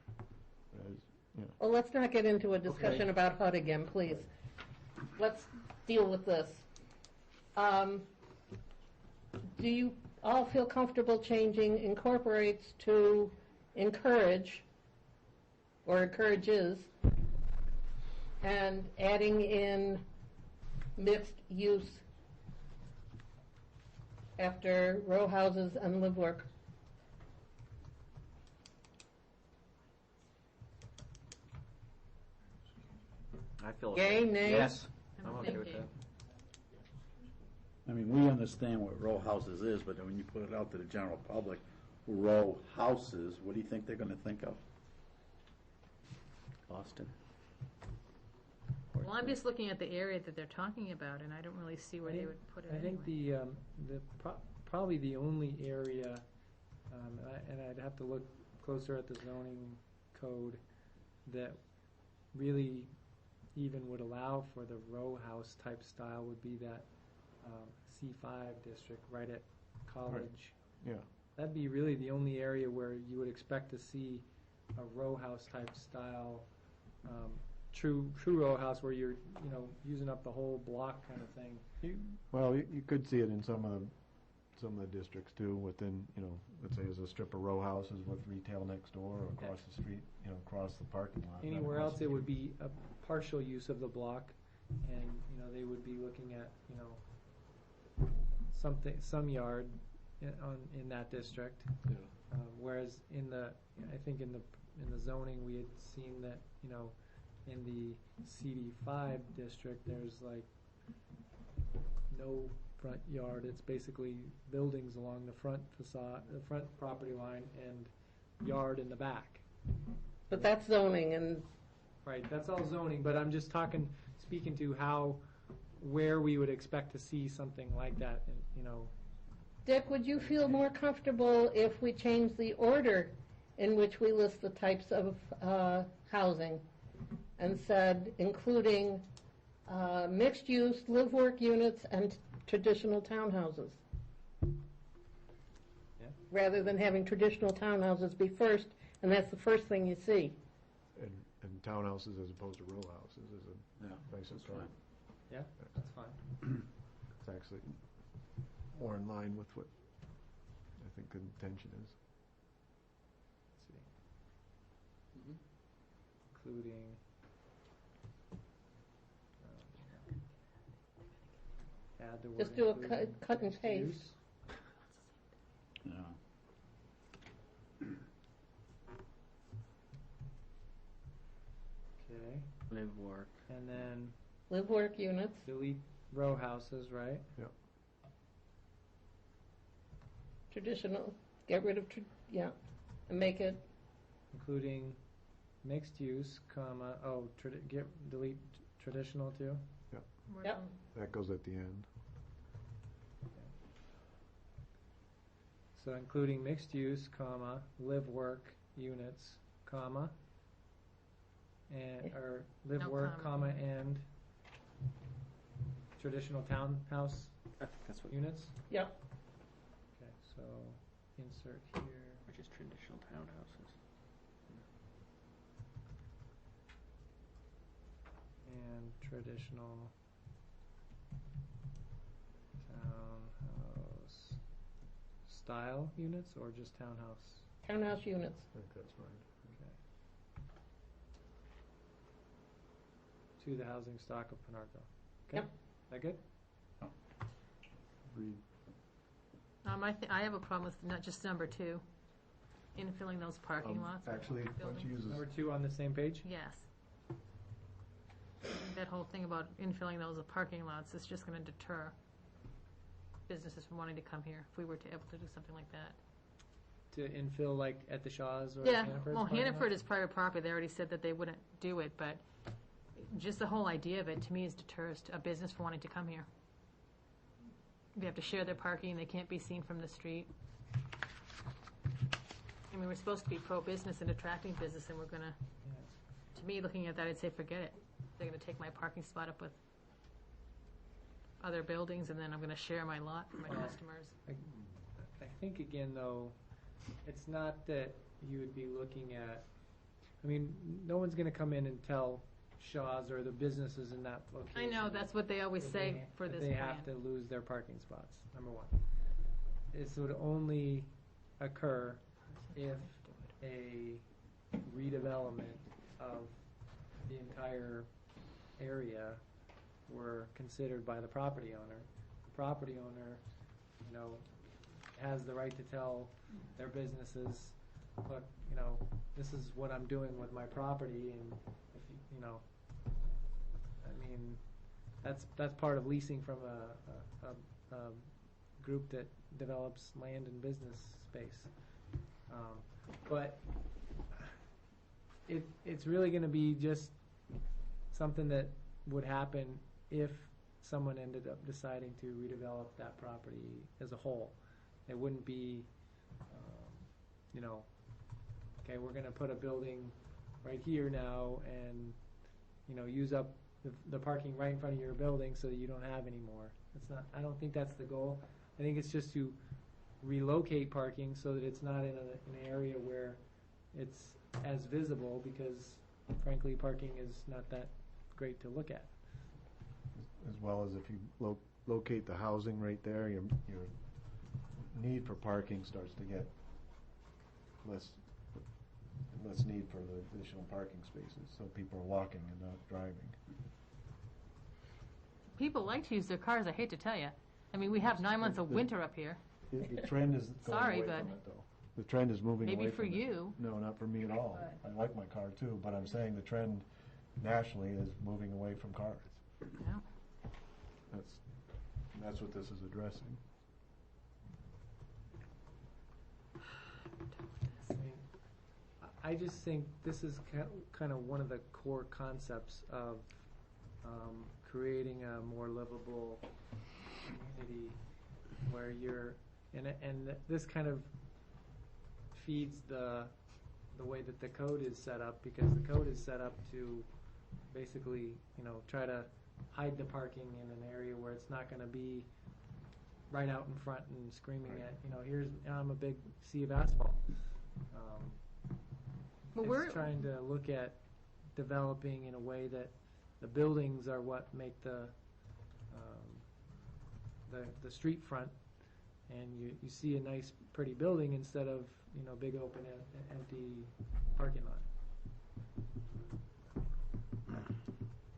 Well, let's not get into a discussion Okay. about HUD again, please. Let's deal with this. Do you all feel comfortable changing incorporates to encourage, or encourages, and adding in mixed use after row houses and live work? I feel. Yay, nay? Yes, I'm I'm okay with thinking. that. I mean, we understand what row houses is, but then when you put it out to the general public, row houses, what do you think they're gonna think of? Boston. Well, I'm just looking at the area that they're talking about, and I don't really see where they would put it I think anyway. probably the only area, and I'd have to look closer at the zoning code, that really even would allow for the row house type style would be that C5 district right at College. Yeah. That'd be really the only area where you would expect to see a row house type style, true row house where you're, using up the whole block kind of thing. Well, you could see it in some of the districts too, within, let's say there's a strip of row houses with retail next door or across the street, across the parking lot. not Anywhere across else, the it would street. be a partial use of the block, and, they would be looking at, some yard in that district. Yeah. Whereas I think in the zoning, we had seen that, in the CD5 district, there's like no front yard. It's basically buildings along the front facade, the front property line, and yard in the back. But that's zoning, and Right, that's all zoning, but I'm just speaking to where we would expect to see something like that, and, Dick, would you feel more comfortable if we changed the order in which we list the types of housing and said including mixed-use, live-work units, and traditional townhouses? Yeah. Rather than having traditional townhouses be first, and that's the first thing you see. And townhouses as opposed to row houses is Yeah, a nicer that's term. fine. yeah, that's fine. It's actually more in line with what I think the intention is. Let's see. including add the word Just do a including cut and mixed paste. use. Yeah. Okay, Live, work. and then Live work units, delete row houses, right? traditional, get rid of, and make it, Including mixed use, comma, delete traditional too? Yep. That goes at the end. So including mixed use, comma, live work units, comma, and, or live No work, comma. comma, and traditional townhouse I think that's what, units? yep, Okay, so insert here. which is traditional townhouses. And traditional townhouse style units or just townhouse? townhouse units. I think that's right. Okay. To the housing stock of Pinardville. Okay? Yep. That good? Agreed. I have a problem with not just number 2, infilling those parking lots. Actually, why don't you use this? Number 2 on the same page? Yes. That whole thing about infilling those parking lots is just going to deter businesses from wanting to come here if we were to able to do something like that. To infill like at the Shaws or Yeah, Hannaford's well, parking lot? Hannaford is private property. They already said that they wouldn't do it, but just the whole idea of it, to me, is deters a business from wanting to come here. They have to share their parking. They can't be seen from the street. I mean, we're supposed to be pro-business and attracting business, and we're going to, Yeah. to me, looking at that, I'd say forget it. They're going to take my parking spot up with other buildings, and then I'm going to share my lot for my customers. I think again though, it's not that you would be looking at, I mean, no one's gonna come in and tell Shaw's or the businesses in that location. I know, that's what they always that say they- for that this they plan. have to lose their parking spots, number one. This would only occur if a redevelopment of the entire area were considered by the property owner. The property owner, has the right to tell their businesses, look, this is what I'm doing with my property, and if I mean, that's part of leasing from a group that develops land and business space. But it's really going to be just something that would happen if someone ended up deciding to redevelop that property as a whole. It wouldn't be, okay, we're going to put a building right here now and, use up the parking right in front of your building so that you don't have any more. It's not, I don't think that's the goal. I think it's just to relocate parking so that it's not in an area where it's as visible, because frankly, parking is not that great to look at. As well as if you locate the housing right there, your need for parking starts to get less need for the additional parking spaces, so people are walking and not driving. People like to use their cars, I hate to tell you. I mean, we have 9 months of winter up here. The trend is going Sorry, away but- from it, though. The trend is moving away Maybe from for it. you. No, not for me at all. I like my car too, but I'm saying the trend nationally is moving away from cars. Yeah. That's what this is addressing. I mean, I just think this is kind of one of the core concepts of creating a more livable community where and this kind of feeds the way that the code is set up, because the code is set up to basically, try to hide the parking in an area where it's not going to be right out in front and screaming at, I'm a big sea of asphalt. Well, It's trying to look at developing in a way that the buildings are what make the street front, and you see a nice, pretty building instead of, big open empty parking lot.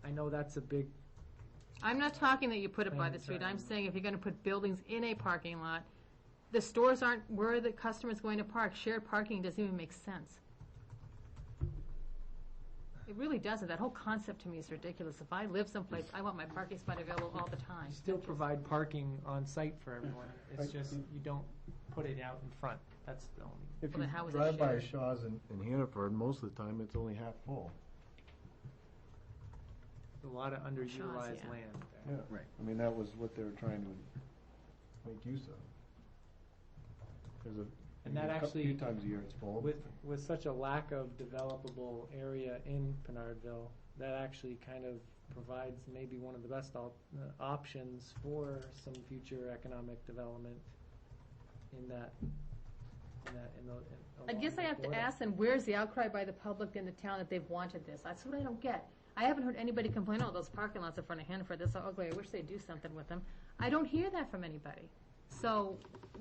I know that's a big, I'm not talking that you put it by the street. I'm saying if you're gonna put buildings in a parking lot, the stores aren't where the customer's going to park. Shared parking doesn't even make sense. It really doesn't. That whole concept to me is ridiculous. If I live someplace, I want my parking spot available all the time. you still provide parking on site for everyone. It's just, you don't put it out in front. That's the only. If Well, you then how is it drive by shared? Shaw's in Hannaford, most of the time it's only half full. A lot of underutilized yeah. land Yeah. there. Right. I mean, that was what they were trying to make use of. There's And that a actually, few times a year it's full. with such a lack of developable area in Pinardville, that actually kind of provides maybe one of the best options for some future economic development in that, I guess I have to ask them, where's the outcry by the public in the town that they've wanted this? That's what I don't get. I haven't heard anybody complain, oh, those parking lots in front of Hannaford, they're so ugly, I wish they'd do something with them. I don't hear that from anybody. So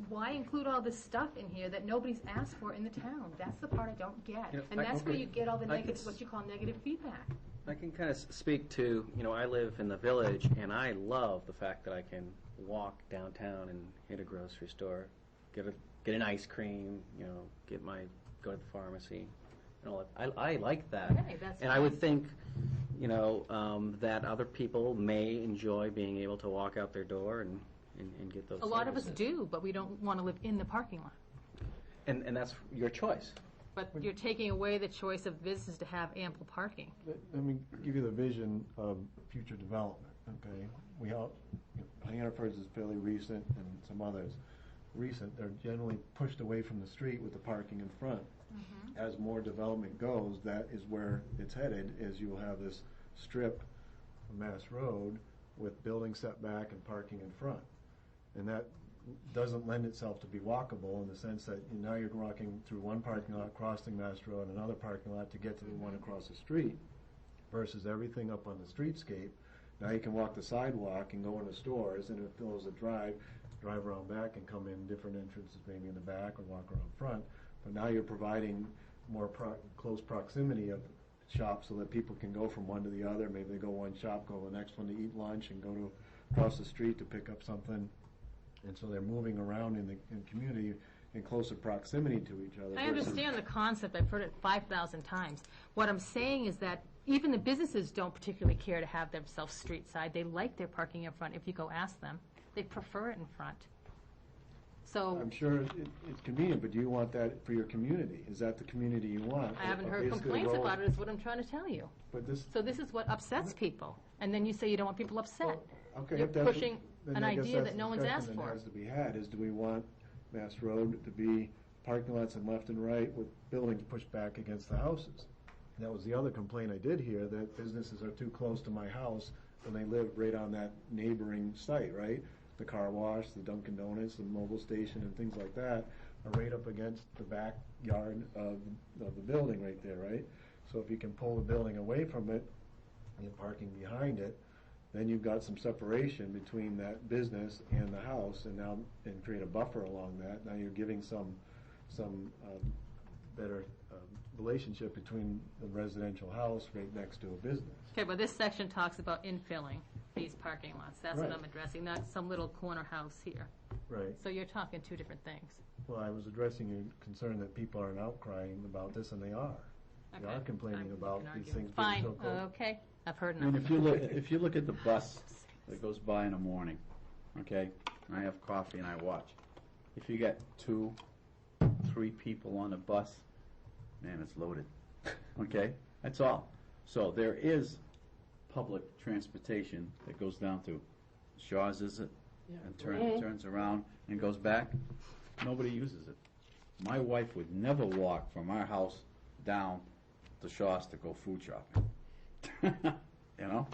why include all this stuff in here that nobody's asked for in the town? That's the part I don't get. You know, And that's where you get all the I can negative, what you call negative feedback. I can kind of speak to, I live in the village, and I love the fact that I can walk downtown and hit a grocery store, get an ice cream, go to the pharmacy. I like that. Okay, that's And I would think, that other people may enjoy being able to walk out their door and get those A lot of us services. do, but we don't want to live in the parking lot. And that's your choice. But you're taking away the choice of business to have ample parking. Let me give you the vision of future development, okay? Hannaford's is fairly recent, and some others recent. They're generally pushed away from the street with the parking in front. As more development goes, that is where it's headed, is you'll have this strip of Mass Road with building setback and parking in front. And that doesn't lend itself to be walkable in the sense that now you're walking through one parking lot, crossing Mass Road, and another parking lot to get to the one across the street, versus everything up on the streetscape. Now you can walk the sidewalk and go into stores, and if there's a drive around back and come in different entrances, maybe in the back or walk around front. But now you're providing more close proximity of shops so that people can go from one to the other. Maybe they go one shop, go to the next one to eat lunch, and go to across the street to pick up something. And so they're moving around in the community in closer proximity to each other. I understand the concept. I've heard it 5,000 times. What I'm saying is that even the businesses don't particularly care to have themselves street side. They like their parking in front. If you go ask them, they prefer it in front. So I'm sure it's convenient, but do you want that for your community? Is that the community you want? I haven't heard Basically, complaints roll- about it, is what I'm trying to tell you. But this, So this is what upsets people. And then you say you don't want people upset. okay, You're if that's- pushing then an I guess idea that's that the no one's discussion asked that for. has to be had, is do we want Mass Road to be parking lots and left and right with buildings pushed back against the houses? That was the other complaint I did hear, that businesses are too close to my house when they live right on that neighboring site, right? The car wash, the Dunkin' Donuts, the mobile station, and things like that are right up against the backyard of the building right there, right? So if you can pull the building away from it and parking behind it, then you've got some separation between that business and the house, and create a buffer along that. Now you're giving some better relationship between the residential house right next to a business. Okay, but this section talks about infilling these parking lots. That's what Right. I'm addressing, not some little corner house here. Right. So you're talking two different things. Well, I was addressing your concern that people aren't outcrying about this, and they are. They Okay. are complaining I'm about making these things arguments. being so Fine, close. okay, I've heard I mean, enough. if you look at the bus that goes by in the morning, okay, and I have coffee and I watch. If you get 2, 3 people on a bus, man, it's loaded. Okay, that's all. So there is public transportation that goes down to Shaw's, is it? And turns around and goes back. Nobody uses it. My wife would never walk from our house down to Shaw's to go food shopping. You know,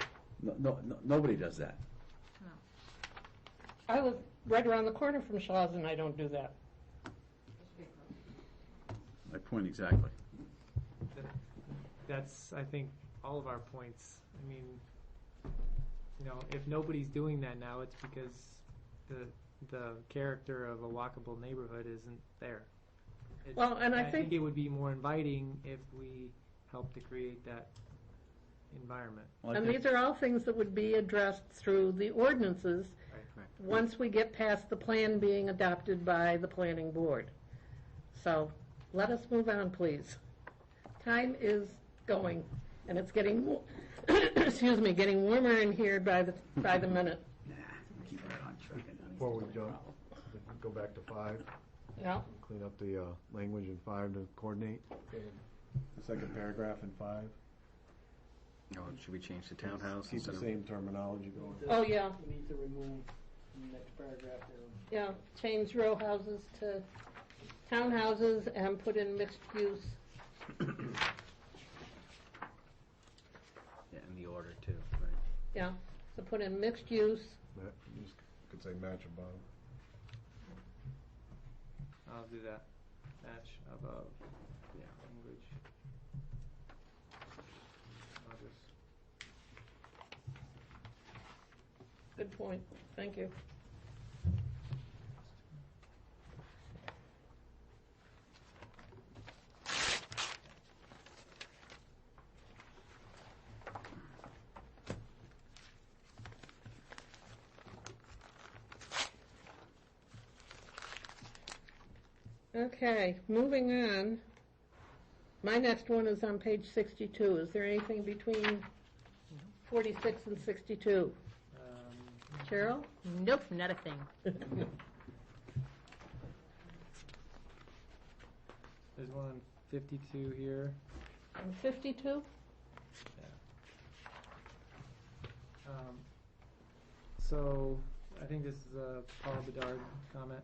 nobody does that. I live right around the corner from Shaw's, and I don't do that. My point exactly. That's, I think, all of our points. I mean, if nobody's doing that now, it's because the character of a walkable neighborhood isn't there. Well, and I think- it would be more inviting if we help to create that environment. Well, I And think- these are all things that would be addressed through the ordinances Right. once we get past the plan being adopted by the planning board. So, let us move on, please. Time is going, and it's getting, excuse me, getting warmer in here by the minute. Nah, keep it on track. Before we jump, we can go back to 5, Yeah, clean up the language in 5 to coordinate. The second paragraph in 5. Oh, should we change to townhouse Keep the instead of? same terminology going. Oh, yeah. We need to remove the next paragraph there. yeah, change row houses to townhouses and put in mixed use. Yeah, in the order too, right? Yeah, so put in mixed use, You just could say match above. I'll do that. Match above. Yeah, language. I'll just. good point, thank you. Okay, moving on. My next one is on page 62. Is there anything between 46 and 62? Cheryl? Nope, not a thing. There's one on 52 here. On 52? So, I think this is a Paul Bedard comment.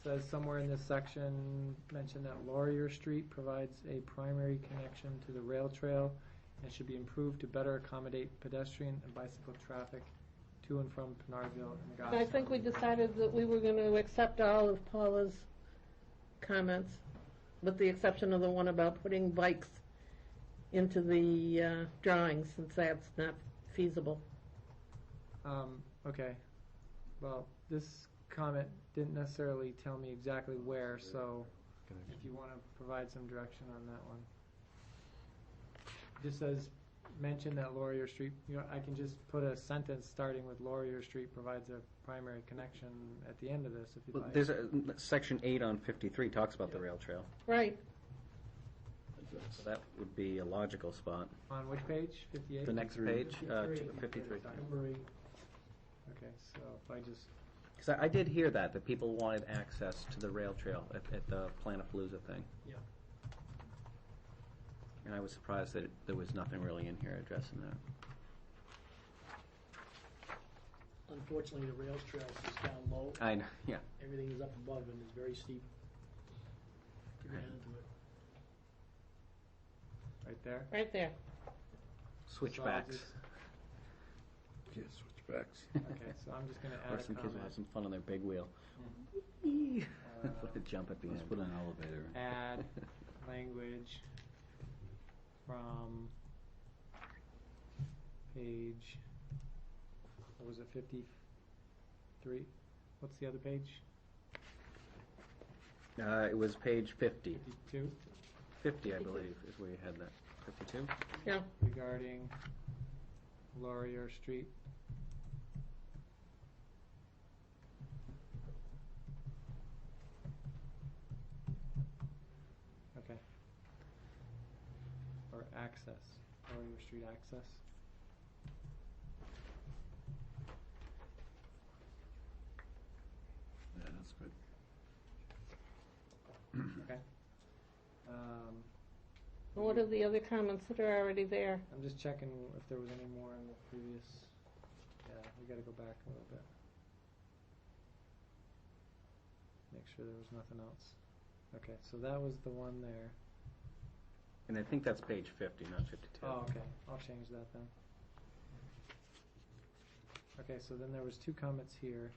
Says somewhere in this section, mention that Laurier Street provides a primary connection to the rail trail and should be improved to better accommodate pedestrian and bicycle traffic to and from Pinardville and Goffstown. I think we decided that we were going to accept all of Paula's comments, with the exception of the one about putting bikes into the drawings, since that's not feasible. Okay. Well, this comment didn't necessarily tell me exactly where, so if you want to provide some direction on that one. It just says, mention that Laurier Street, I can just put a sentence starting with Laurier Street provides a primary connection at the end of this, if you'd Well, like. there's section 8 on 53 talks about the rail trail, Right, so that would be a logical spot. On which page? 58? The next page, 53. 53. Number 8. Okay, so if I just, Because I did hear that people wanted access to the rail trail at the Planapalooza thing. Yeah. And I was surprised that there was nothing really in here addressing that. Unfortunately, the rail trail is down low. I know, yeah. Everything is up above and is very steep to get into it. right there. right there. Switchbacks. So Yeah, switchbacks. Okay, so I'm just going to Or add a some kids will comment. have some fun on their big wheel. Let it jump at the Let's end. put an elevator in. Add language from page, what was it, 53? What's the other page? It was page 50. 52? 50, I believe, is where you had that. 52? Yeah, Regarding Laurier Street. Okay. Or access, Laurier Street access. Yeah, that's good. Okay. and what are the other comments that are already there? I'm just checking if there was any more in the previous, yeah, we gotta go back a little bit. Make sure there was nothing else. Okay, so that was the one there. And I think that's page 50, not 52. Oh, okay, I'll change that then. Okay, so then there was two comments here.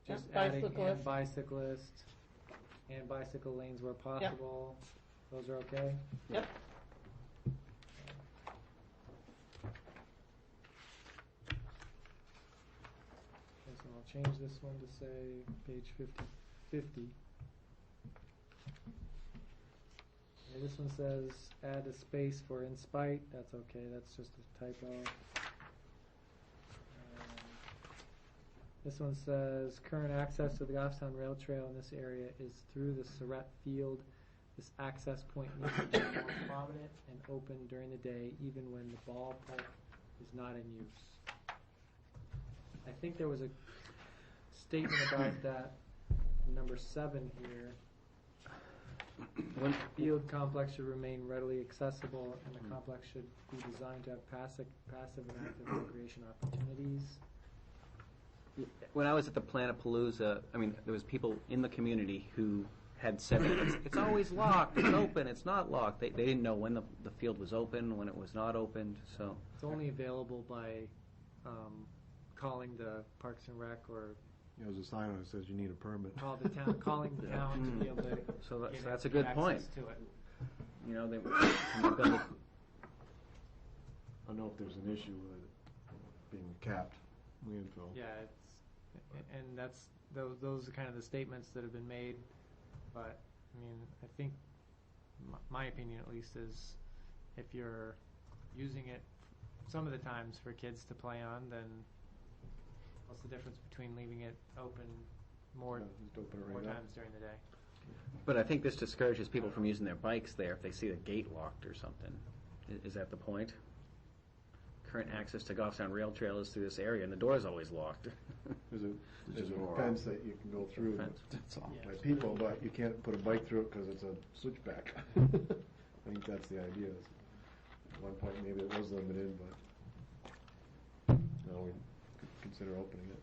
Just Yeah, adding bicyclist. and bicyclist, and bicycle lanes where possible. Those are okay? Yep. Okay, so I'll change this one to say page 50. This one says add a space for in spite. That's okay. That's just a typo. This one says current access to the Goffstown Rail Trail in this area is through the Surratt Field. This access point needs to be more prominent and open during the day, even when the ballpark is not in use. I think there was a statement about that, number 7 here. The field complex should remain readily accessible, and the complex should be designed to have passive and active recreation opportunities. When I was at the Planapalooza, I mean, there was people in the community who had said that it's always locked, it's open, it's not locked. They didn't know when the field was open, when it was not opened, so. It's only available by calling the Parks and Rec or There's a sign that says you need a permit. calling the town to be able to So get that's a good access point. to it. You know, they can build it. I don't know if there's an issue with it being capped landfill. Yeah, and those are kind of the statements that have been made. But I mean, I think my opinion, at least, is if you're using it some of the times for kids to play on, then what's the difference between leaving it open more Just open it right up. times during the day? But I think this discourages people from using their bikes there if they see the gate locked or something. Is that the point? Current access to Goffstown Rail Trail is through this area, and the door is always locked. There's There's a a fence that you can go through Fence. That's all. by people, but you can't put a bike through it because it's a switchback. I think that's the idea. At one point, maybe it was limited, but no, we could consider opening it.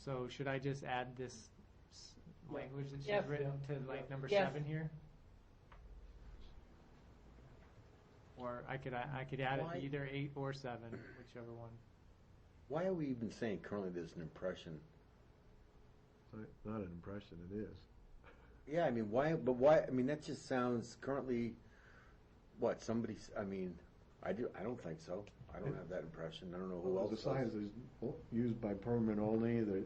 So should I just add this language that she's Yes. written to like number Yes. 7 here? Or I could add it Why? to either 8 or 7, whichever one. Why are we even saying currently there's an impression? It's not an impression, it is. Yeah, I mean, why, but why, I mean, that just sounds currently, what, somebody's, I mean, I don't think so. I don't have that impression. I don't know who else The does. sign says used by permit only, the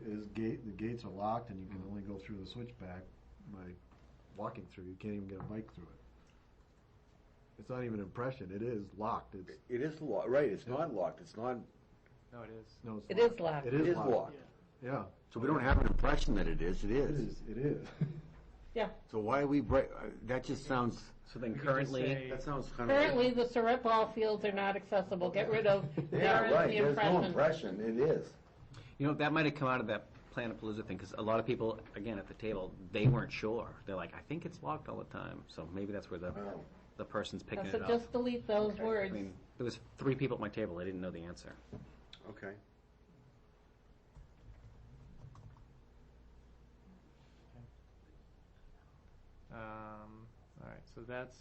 gates are locked and you can only go through the switchback by walking through. You can't even get a bike through it. It's not even an impression, it is locked. It is locked, right, it's not locked, it's not, No, it is. No, it's It locked. is locked. It it is is locked. locked. Yeah. So we don't have an impression that it is, it It is. is, it is. Yeah. So why are we that just sounds, So then We could just currently, say- that sounds kind of. Currently, the Surratt ball fields are not accessible. Get rid of Yeah, there is right, the there's no impression. impression, it is. you know, that might have come out of that Planapalooza thing, because a lot of people, again, at the table, they weren't sure. They're like, I think it's locked all the time. So maybe that's where Wow. the person's picking So it up. just delete those I words. mean, there was 3 people at my table, I didn't know the answer. Okay. All right, so that's,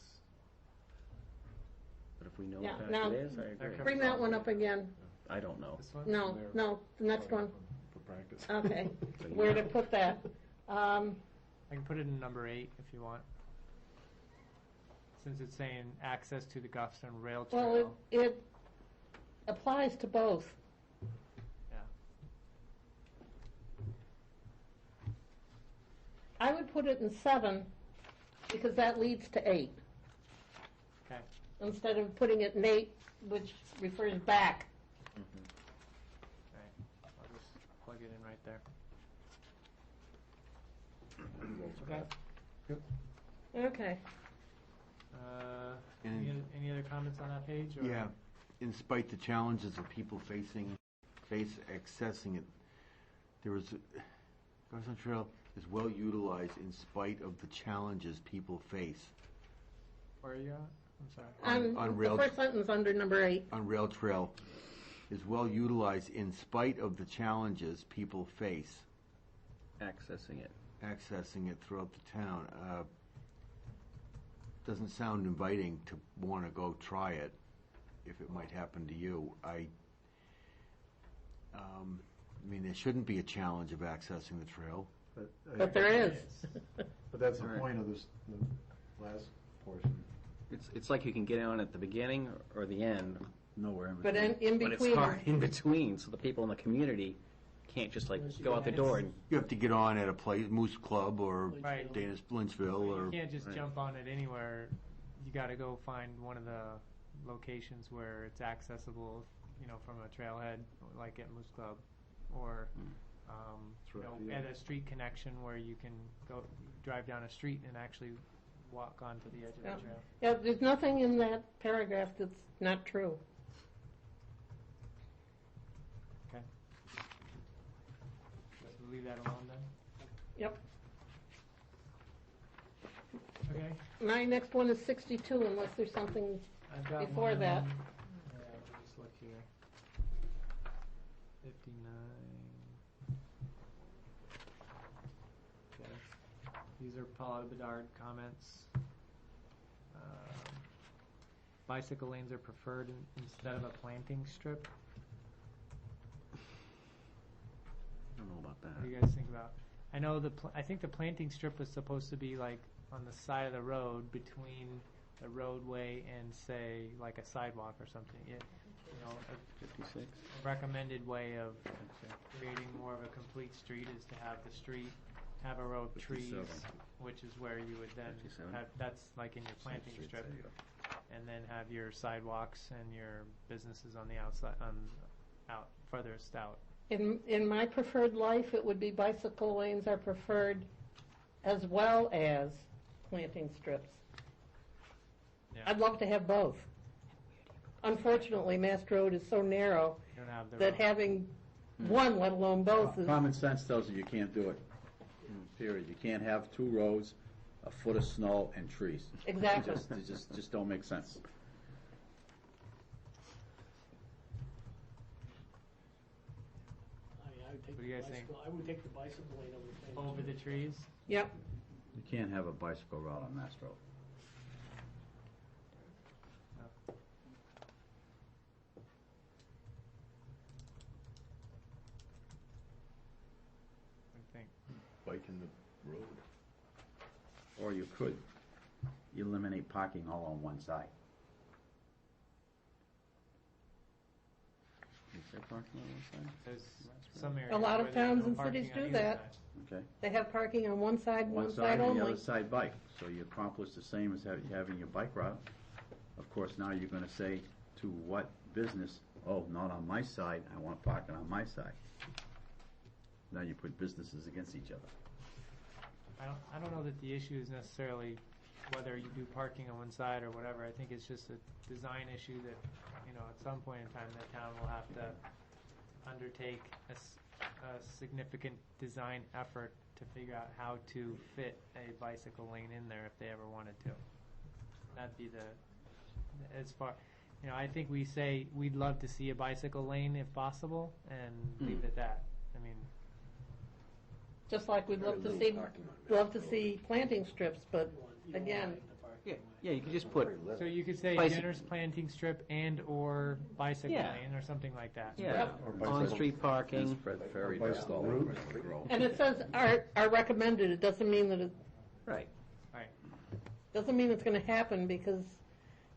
But if we know Yeah, what now- that is, I agree. Bring that one up again. I don't know. this one? No, no, the next one. For practice. Okay. So you Where know. to put that? I can put it in number 8 if you want. Since it's saying access to the Goffstown Rail Trail. Well, it applies to both. Yeah. I would put it in 7 because that leads to 8. Okay. Instead of putting it in 8, which refers back. Right. I'll just plug it in right there. Okay. Okay. Any other comments on that page? Or? Yeah, in spite the challenges of people accessing it, Goffstown Trail is well utilized in spite of the challenges people face. Where are you at? I'm sorry. On rail- The first sentence under number 8. On rail trail is well utilized in spite of the challenges people face Accessing it. accessing it throughout the town. Doesn't sound inviting to want to go try it if it might happen to you. I mean, there shouldn't be a challenge of accessing the trail. But there is. But that's the Right. point of this, the last portion. It's like you can get on at the beginning or the end, Nowhere in But between. in but it's between. hard in between, so the people in the community can't just like Unless you go go out the ahead door and- and, You have to get on at a place, Moose Club or Right. Dana's Lynchville You or. can't just Right. jump on it anywhere. You gotta go find one of the locations where it's accessible, from a trailhead, like at Moose Club, or, at a street connection where you can go, drive down a street and actually walk onto the edge of Yeah. the trail. Yeah, there's nothing in that paragraph that's not true. Let's leave that alone then? Yep. Okay. My next one is 62, unless there's something I've got before one- that. Yeah, let me just look here. 59. Okay. These are Paula Bedard comments. Bicycle lanes are preferred instead of a planting strip. I don't know about What do that. you guys think about? I know I think the planting strip was supposed to be like on the side of the road between the roadway and say like a sidewalk or something. A 56? recommended way of creating more of a complete street is to have the street have a row of trees, 57. which is where you would then 57. have, that's like in your planting strip, and then have your sidewalks and your businesses on the outside, out furthest out. In my preferred life, it would be bicycle lanes are preferred as well as planting strips. Yeah. I'd love to have both. Unfortunately, Mass Road is so narrow You don't have the that road. having one, let alone both, is Common sense tells you you can't do it, period. You can't have 2 roads, a foot of snow, and trees. exactly. It just don't make sense. I would take What do you the guys think? bicycle, I would take the bicycle lane over the planting Over the strip. trees. Yep. You can't have a bicycle route on Mass Road. I think. Bike in the road. Or you could eliminate parking all on one side. Is there parking on one side? There's some areas. A lot of where there's towns no and parking cities on do either that. side. Okay. They have parking on one side One side and the only. other side bike. So you accomplish the same as having your bike route. Of course, now you're gonna say to what business, oh, not on my side, I want parking on my side. Now you put businesses against each other. I don't know that the issue is necessarily whether you do parking on one side or whatever. I think it's just a design issue that, at some point in time, the town will have to undertake a significant design effort to figure out how to fit a bicycle lane in there if they ever wanted to. That'd be as far, I think we say we'd love to see a bicycle lane if possible, and leave it at that. I mean, Just like we'd love to Very see, little parking on Mass planting strips, but You don't again, want the parking Yeah, lane. yeah, you could just put, so you could say Bicycle- generous planting strip and/or bicycle Yeah. lane or something like that. yeah, Or bicycle- on-street parking. Spread ferry Or dust bicycle all route. over the road. and it says are recommended, it doesn't mean that Right. Right. doesn't mean it's gonna happen, because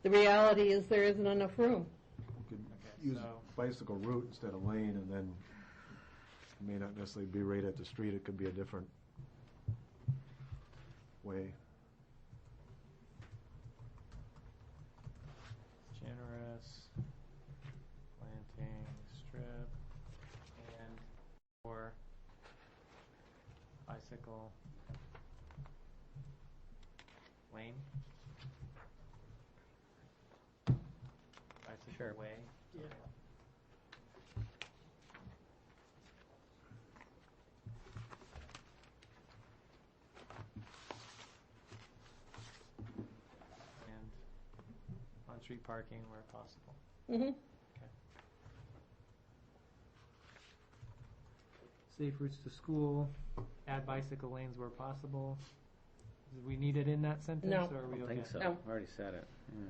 the reality is there isn't enough room. You could Okay, use so- bicycle route instead of lane, and then it may not necessarily be right at the street, it could be a different way. Generous planting strip and or bicycle lane. Bicycle Sure. way. Yeah. And on-street parking where possible. Mm-hmm. Safe routes to school, add bicycle lanes where possible. Do we need it in that sentence, No. or are I we don't okay? think so. No. I've already said it. Yeah.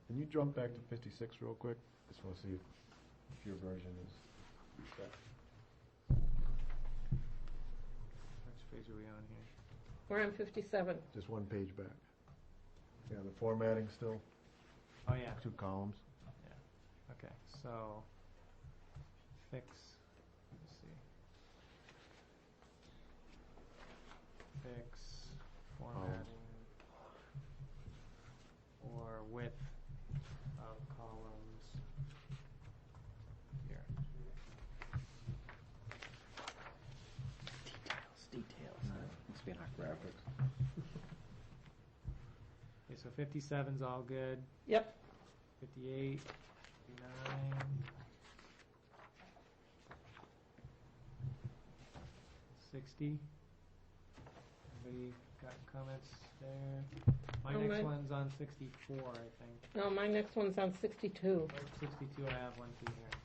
Can you jump back to 56 real quick? Just want to see if your version is. Which page are we on here? We're on 57. Just one page back. Yeah, the formatting still, Oh, yeah. 2 columns. Okay, so fix, let's see. fix formatting or width of columns here. Details. Must be in our graphics. Okay, so 57's all good. Yep. 58, 59. 60. Anybody got comments there? My Oh, next my- one's on 64, I think. No, my next one's on 62. 62, I have one too here.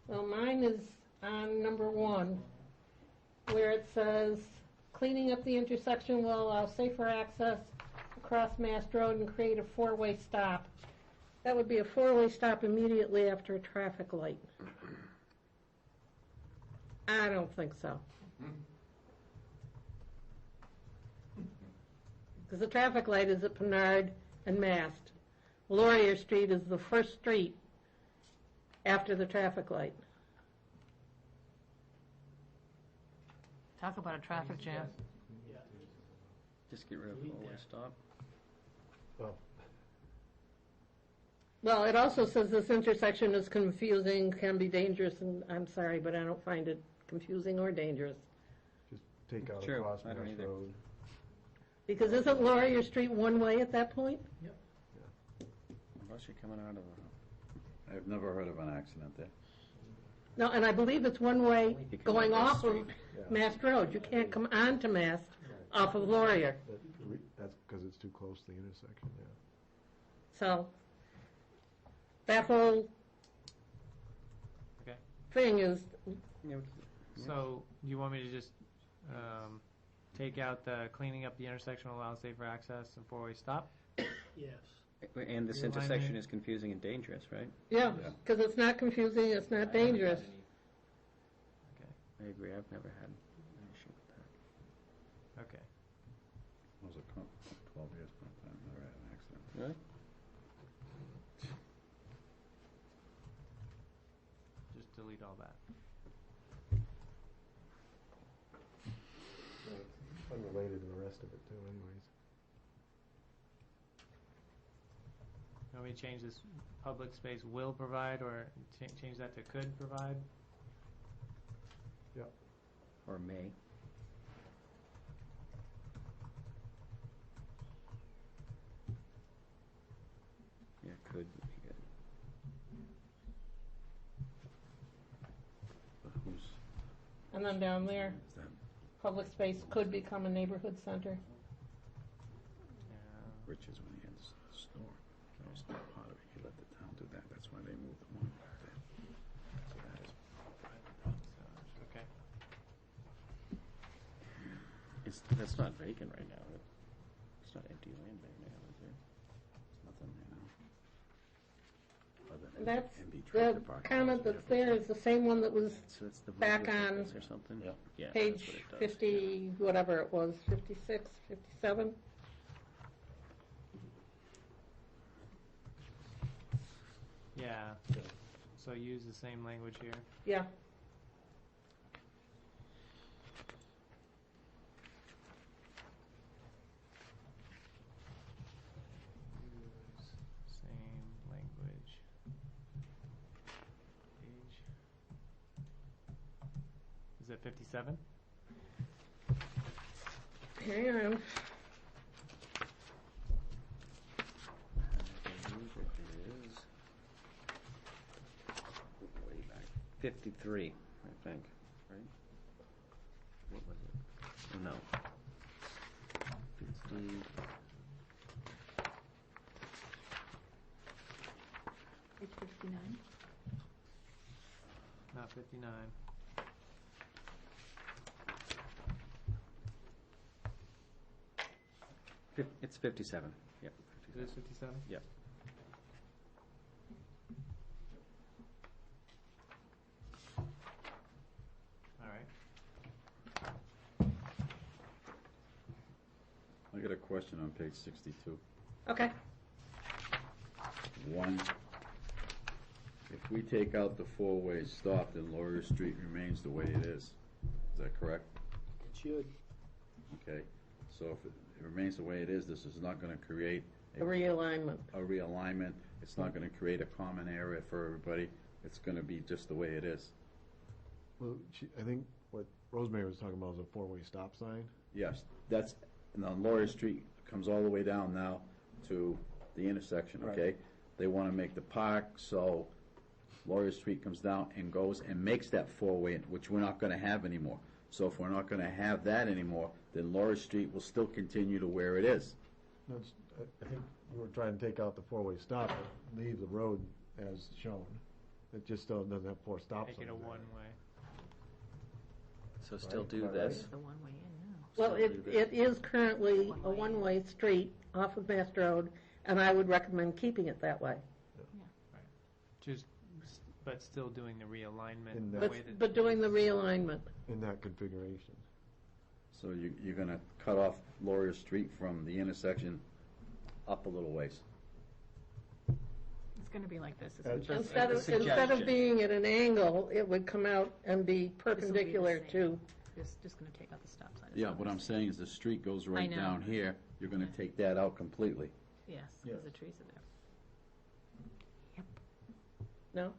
Well, mine is on number 1, where it says, cleaning up the intersection will allow safer access across Mass Road and create a 4-way stop. That would be a 4-way stop immediately after a traffic light. I don't think so. Because the traffic light is at Pinard and Mast. Laurier Street is the first street after the traffic light. Talk about a traffic jam. Just get rid of four-way stop. Well, Well, it also says this intersection is confusing, can be dangerous, and I'm sorry, but I don't find it confusing or dangerous. just take out True, across I don't Mass either. Road. Because isn't Laurier Street one way at that point? Unless you're coming out of a... I've never heard of an accident there. No, and I believe it's one way You come going up off that of Mast Road. You can't come onto Mast off of Laurier. That's because it's too close to the intersection, yeah. So, that whole Okay. thing is, So, do you want me to just take out the cleaning up the intersection will allow safer access and 4-way stop? Yes. And this Your line intersection there? is confusing and dangerous, right? yeah, because it's not confusing, it's not dangerous. Okay. I agree, I've never had an issue with that. Okay. Was it 12 years? I've never had an accident. Really? Just delete all that. It's unrelated to the rest of it too, anyways. Want me to change this public space will provide or change that to could provide? Or may. Yeah, could be good. But who's, And then down there, is that public space could become a neighborhood center. Rich's when he had the store? That was not part of it. He let the town do that. That's why they moved the one back there. So that is, Okay. That's not vacant right now. It's not empty land there now, is there? there's nothing there now. Other than That's, empty the tractor parking comment lots. that's there is the same one that was So it's the Back vote on or something? Yeah. Yeah, that's page what it does. 50, whatever it was, 56, 57. Yeah. So use the same language here. Yeah. Use same language. Page. Is it 57? Hang on. I believe it is way back, 53, I think, right? What was it? Oh, no. 50, Page 59. Not 59. it's 57, yep. Is it 57? Yep. All right. I got a question on page 62. Okay. One, if we take out the 4-way stop, then Laurier Street remains the way it is. Is that correct? It should. Okay, so if it remains the way it is, this is not gonna create A realignment. a realignment, it's not gonna create a common area for everybody, it's gonna be just the way it is. Well, I think what Rosemary was talking about was a four-way stop sign. Yes, that's, and on Laurier Street comes all the way down now to the intersection, okay? They wanna make the park, so Laurier Street comes down and goes and makes that four-way, which we're not gonna have anymore. So if we're not gonna have that anymore, then Laurier Street will still continue to where it is. No, I think we were trying to take out the four-way stop, but leave the road as shown. It just still doesn't have four stop signs. Make it a in one-way. So still Right, do right. this. The one way in now. Well, it is currently a one-way street off of Mass Road, and I would recommend keeping it that way. Just, but still doing the realignment. In the that- way that- But doing the realignment. In that configuration. So you're gonna cut off Laurier Street from the intersection up a little ways. It's gonna be like this. That's It's Instead of suggestion. being at an angle, it would come out and be perpendicular to, just gonna take out the stop sign. Yeah, what I'm saying is the street goes right know. down here, you're gonna take that out completely. Yes, because the trees are there. no?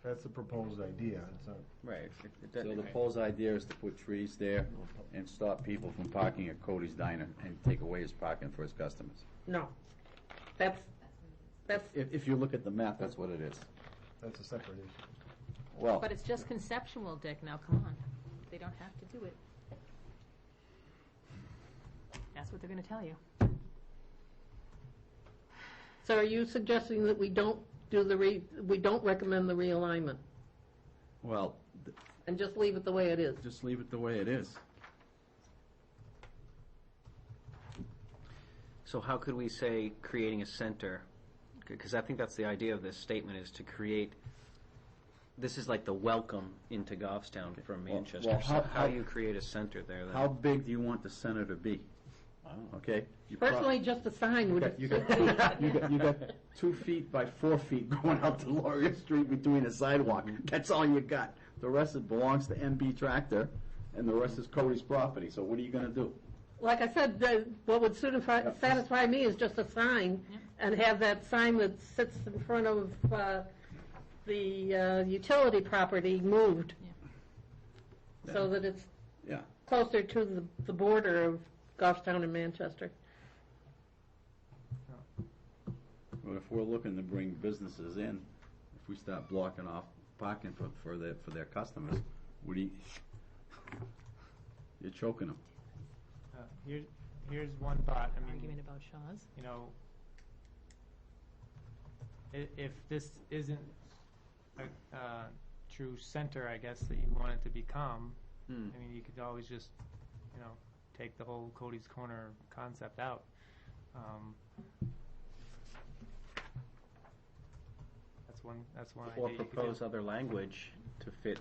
That's the proposed idea. It's not, Right. So the proposed idea is to put trees there and stop people from parking at Cody's Diner and take away his parking for his customers. No. That's, If you look at the map, that's what it is. that's a separate issue. Well, But it's just conceptual, Dick, now, come on. They don't have to do it. That's what they're gonna tell you. so are you suggesting that we don't do we don't recommend the realignment well, and just leave it the way it is? just leave it the way it is. So how could we say creating a center? Because I think that's the idea of this statement, is to create, this is like the welcome into Goffstown from Well, Manchester. well, So how- how do you create a center there then? How big do you want the center to be? Okay? You prob- Personally, just a sign would. You got 2 feet by 4 feet going out to Laurier Street between the sidewalk. That's all you got. The rest it belongs to MB Tractor, and the rest is Cody's property. So what are you gonna do? Like I said, what would satisfy me is just a sign, and have that sign that sits in front of the utility property moved, so that it's Yeah. closer to the border of Goffstown and Manchester. But if we're looking to bring businesses in, if we start blocking off parking for their customers, what do you, you're choking them. Here's one thought, I mean, Argument about Shaw's. you know, if this isn't a true center, I guess, that you want it to become, I mean, you could always just, you know, take the whole Cody's Corner concept out. That's one Or idea you could do. propose other language to fit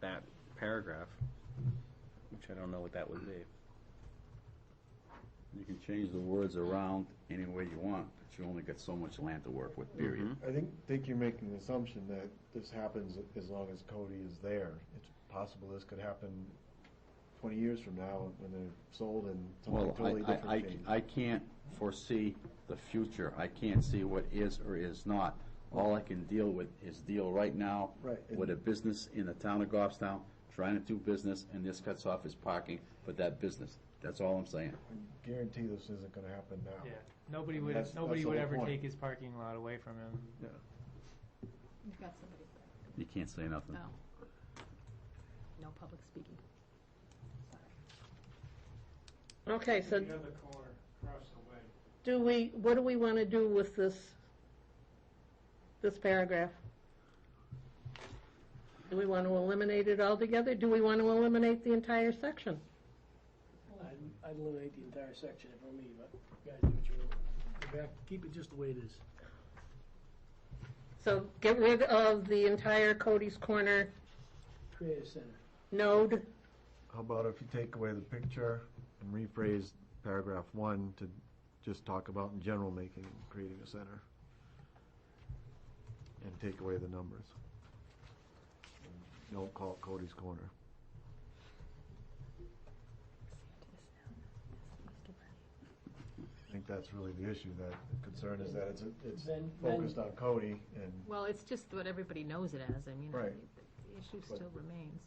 that paragraph, which I don't know what that would be. You can change the words around any way you want, but you only got so much land to work with, period. I think you're making the assumption that this happens as long as Cody is there. It's possible this could happen 20 years from now when they're sold and something Well, totally different changes. I can't foresee the future. I can't see what is or is not. All I can deal with is deal right now Right. with a business in the town of Goffstown, trying to do business, and this cuts off his parking for that business. That's all I'm saying. I guarantee this isn't going to happen now. Yeah, nobody mean, would, that's nobody the would whole ever point. take his parking lot away from him. You've got somebody there. You can't say nothing. Oh. No public speaking. Sorry. Okay, so The other corner, across the way. what do we want to do with this paragraph? Do we want to eliminate it altogether? Do we want to eliminate the entire section? I'd eliminate the entire section if it were me, but you guys do what you want. Go back, keep it just the way it is. So get rid of the entire Cody's Corner Create a center. node. How about if you take away the picture and rephrase paragraph 1 to just talk about in general creating a center? And take away the numbers. And don't call it Cody's Corner. think that's really the issue, that the concern is that it's Then- focused on Cody and, Well, it's just what everybody knows it as. I mean, Right. the issue But- still remains.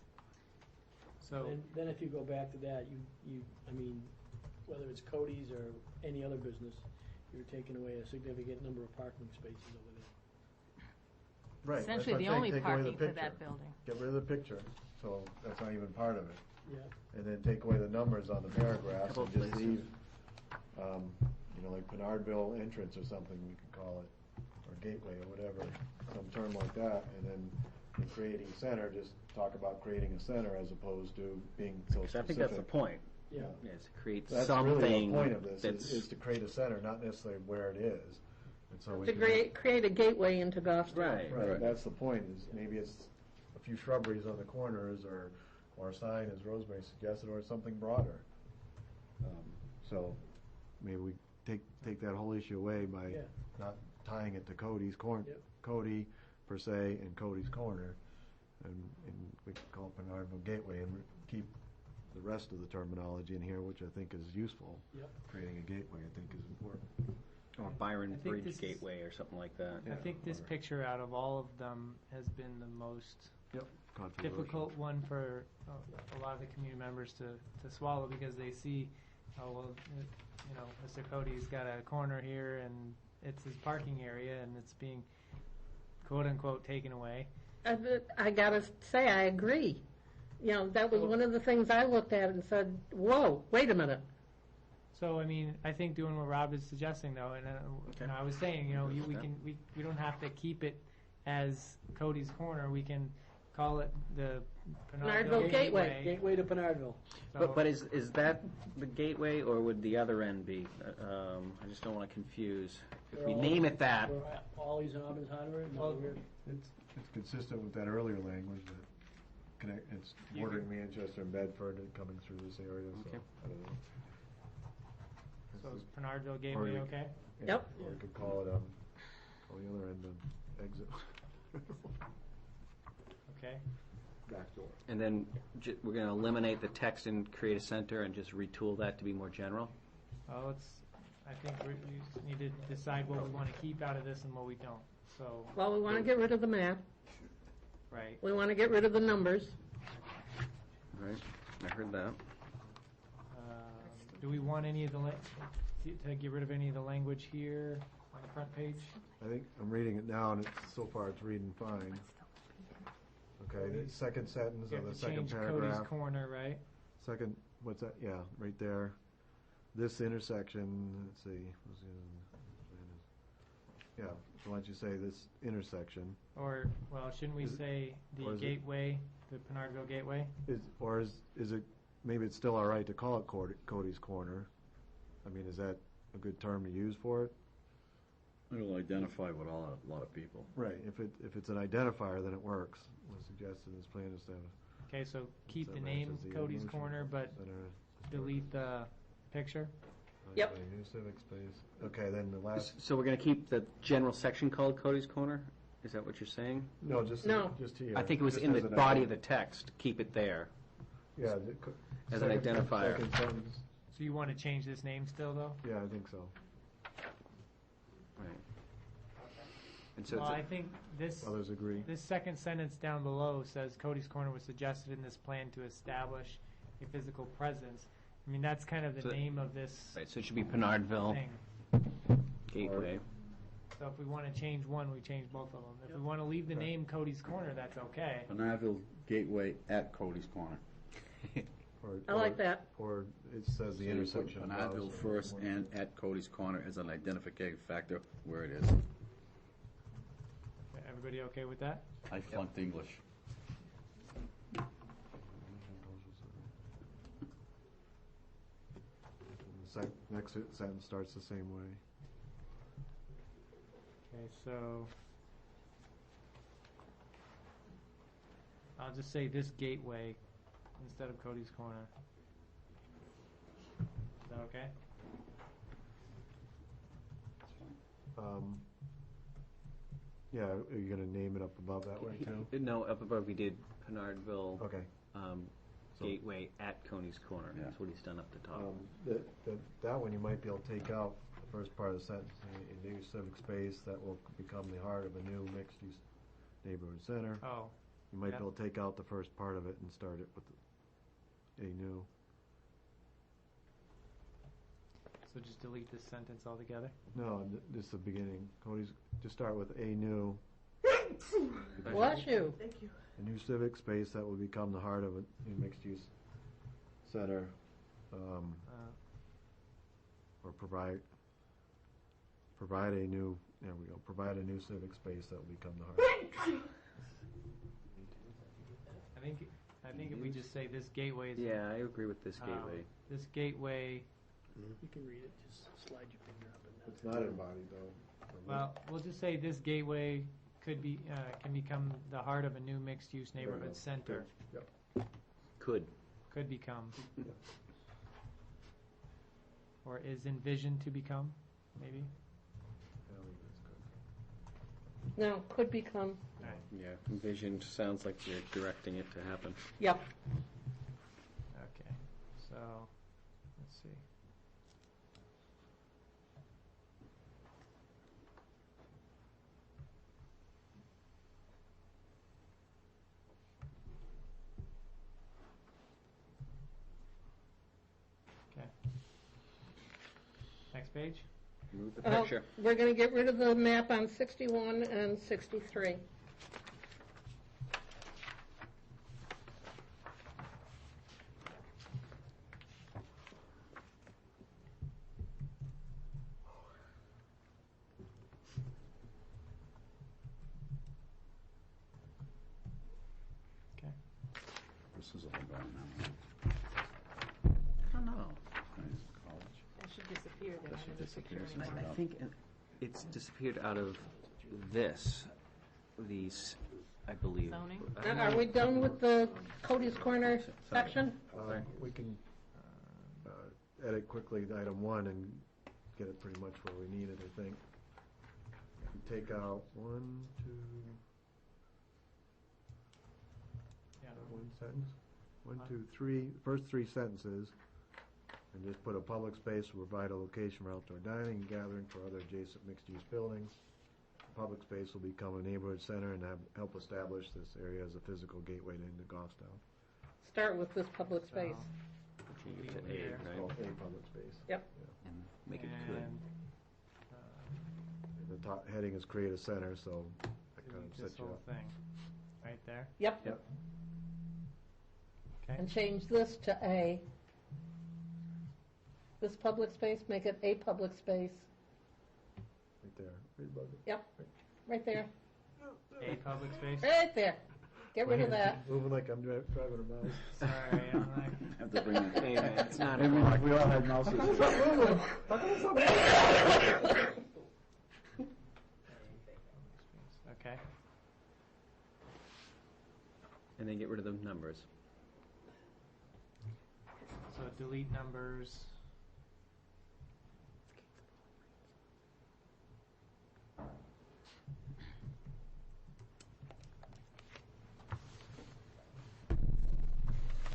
So, And then if you go back to that, I mean, whether it's Cody's or any other business, you're taking away a significant number of parking spaces over there. right. that's Essentially, what I'm the saying, only take away the parking for picture. that building. Get rid of the picture, so that's not even part of it. Yeah. And then take away the numbers on the paragraphs Couple and just places. leave, like Pinardville entrance or something, we could call it, or gateway or whatever, some term like that, and then in creating center, just talk about creating a center as opposed to being so Because I specific. think that's the point, Yeah. is to create That's something really the point of this, that's. is to create a center, not necessarily where it is. And so we To can- create a gateway into Goffstown. Right. Right, that's the point, is maybe it's a few shrubberies on the corners, or a sign, as Rosemary suggested, or something broader. So, maybe we take that whole issue away by Yeah. not tying it to Cody's corner, Yep. Cody per se, and Cody's corner, and we can call it Pinardville Gateway, and keep the rest of the terminology in here, which I think is useful. Yep. Creating a gateway, I think, is important. Or Byron I think Bridge this is- Gateway or something like that. I think this picture out of all of them has been the most Controversial. difficult one for a lot of the community members to swallow, because they see, oh, well, Mr. Cody's got a corner here and it's his parking area and it's being quote-unquote taken away. I gotta say, I agree. That was one of the things I looked at and said, whoa, wait a minute. So, I mean, I think doing what Rob is suggesting, though, and I was saying, we don't have to keep it as Cody's Corner. We can call it the Pinardville Gateway. Gateway to Pinardville. So- But is that the gateway, or would the other end be? I just don't want to confuse. If we name it that, For Ollie's and Auburn's Hardware? No, Well, we're- It's consistent with that earlier language that it's bordering Manchester and Bedford and coming through this area, so, Okay. I don't know. So is Pinardville Gateway you- okay? Yeah, Yep. Or we could call it, call the other end an exit. Okay. Back door. and then we're going to eliminate the text and create a center and just retool that to be more general? Well, I think we just need to decide what we want to keep out of this and what we don't. So, Well, we want to get rid of the map. right. We want to get rid of the numbers. Right, I heard that. Do we want any of the, to get rid of any of the language here on the front page? I think, I'm reading it now, and so far it's reading fine. Okay, the second sentence You of have the to second change paragraph. Cody's Corner, right? Second, what's that, yeah, right there. This intersection, let's see. Yeah, so why don't you say this intersection, Or, well, shouldn't we Is it- say the or is it- gateway, the Pinardville Gateway? is it, maybe it's still all right to call it Cody's Corner? I mean, is that a good term to use for it? It'll identify with a lot of people. Right, if it's an identifier, then it works. What's suggested in this plan is to have. Okay, so keep that the name matches the Cody's evolution Corner, but center, delete the picture? Yep. New civic space. Okay, then the last, So we're going to keep the general section called Cody's Corner? Is that what you're saying? no, just No. here. I think it was Just in the as an body of ident- the text, keep it there. Yeah. As an identifier. Second sentence, So you want to change this name still, though? yeah, I think so. Right. And so Well, it's I think this Others agree. second sentence down below says Cody's Corner was suggested in this plan to establish a physical presence. I mean, that's kind of the So- name of this right, so it should be Pinardville thing. Gateway. So if we want to change one, we change both of them. If we want to leave the Right. name Cody's Corner, that's okay. Pinardville Gateway at Cody's Corner. I like that. Or it says the So you put intersection. of Pinardville those. first and at Cody's Corner as an identification factor where it is. Everybody okay with that? I flunked English. Next sentence starts the same way. Okay, so I'll just say this gateway instead of Cody's Corner. Is that okay? Yeah, are you gonna name it up above that way too? No, up above we did Pinardville Okay. So- Gateway at Coney's Corner. Yeah. That's what he's done up the top. That one you might be able to take out first part of the sentence, a new civic space that will become the heart of a new mixed-use neighborhood center. Oh, You might be yeah. able to take out the first part of it and start it with a new. So just delete this sentence altogether? No, this is the beginning. Cody's, just start with a new. Bless you. A new civic space that will become the heart of a new mixed-use center, or provide a new, there we go, provide a new civic space that will become the heart. I think if we just say this gateway is. Yeah, I agree with this gateway. This gateway, You can read it, just slide your finger up and down. It's not embodied though. well, we'll just say this gateway could be, can become the heart of a new mixed-use neighborhood center. Could. Could become. Or is envisioned to become, maybe? No, could become, Yeah, envisioned sounds like you're directing it to happen. yep. Okay, so, let's see. Okay. Next page? Move the picture. We're gonna get rid of the map on 61 and 63. Okay. This is all gone now. I don't know. College. That should disappear then. That should under the disappear picture since anyway. I think it's disappeared out of these, I believe. Zoning? I don't Are know. we done with the Cody's Corner section? We can edit quickly item 1 and get it pretty much where we need it, I think. Take out 1, 2, Yeah. one sentence, 1, 2, 3, first 3 sentences, and just put a public space will provide a location for outdoor dining and gathering for other adjacent mixed-use buildings. Public space will become a neighborhood center and help establish this area as a physical gateway into Goffstown. Start with this public space. Change it to A, Here. right? A public space. And make it good. And, The top heading is create a center, so that kind delete of this sets you whole up. thing, right there, Yep. Yep. okay? And change this to A. This public space, make it a public space. Right there. Right above it. Yep, right there, A public space, right there. Get rid of that. Moving like I'm driving a mouse. sorry, I'm like, Have to bring it. Hey, man, it's not Maybe a we all had mouses. okay, And then get rid of the numbers. so delete numbers.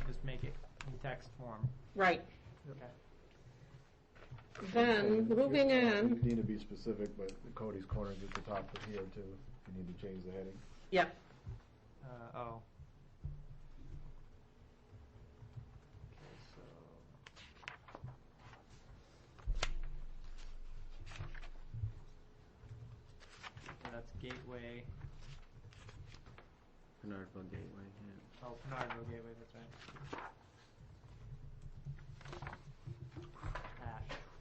Just make it in text form, Right, okay? then, moving on, You need to be specific, but the Cody's Corner is at the top of here too. You need to change the heading. yep, Oh. Okay, so that's Gateway, Pinardville Gateway, yeah. oh, Pinardville Gateway, that's right.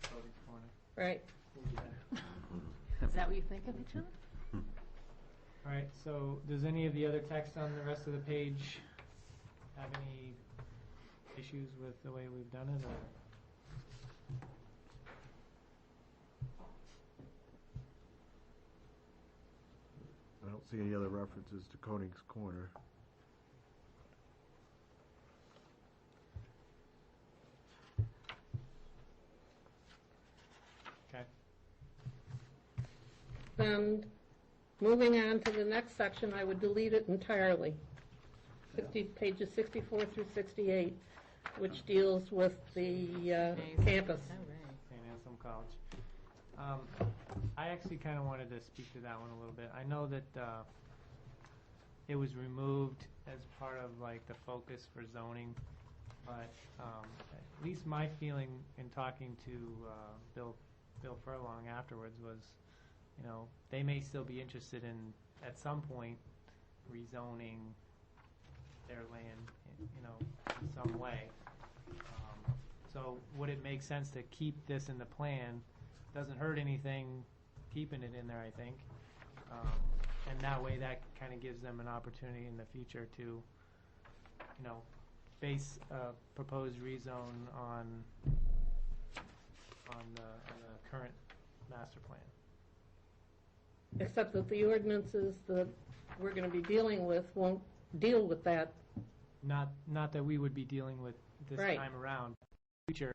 Cody's Corner. right. Is that what you think of each other? All right, so does any of the other text on the rest of the page have any issues with the way we've done it, or? I don't see any other references to Cody's Corner. Okay. Then, moving on to the next section, I would delete it entirely. Pages 64 through 68, which deals with the campus. All right. St. Anselm College. I actually kind of wanted to speak to that one a little bit. I know that it was removed as part of like the focus for zoning, but at least my feeling in talking to Bill Furlong afterwards was, you know, they may still be interested in at some point rezoning their land, you know, in some way. So would it make sense to keep this in the plan? Doesn't hurt anything keeping it in there, I think. And that way that kind of gives them an opportunity in the future to, you know, base a proposed rezone on the current master plan. Except that the ordinances that we're going to be dealing with won't deal with that. Not that we would be dealing with this Right. time around. Future.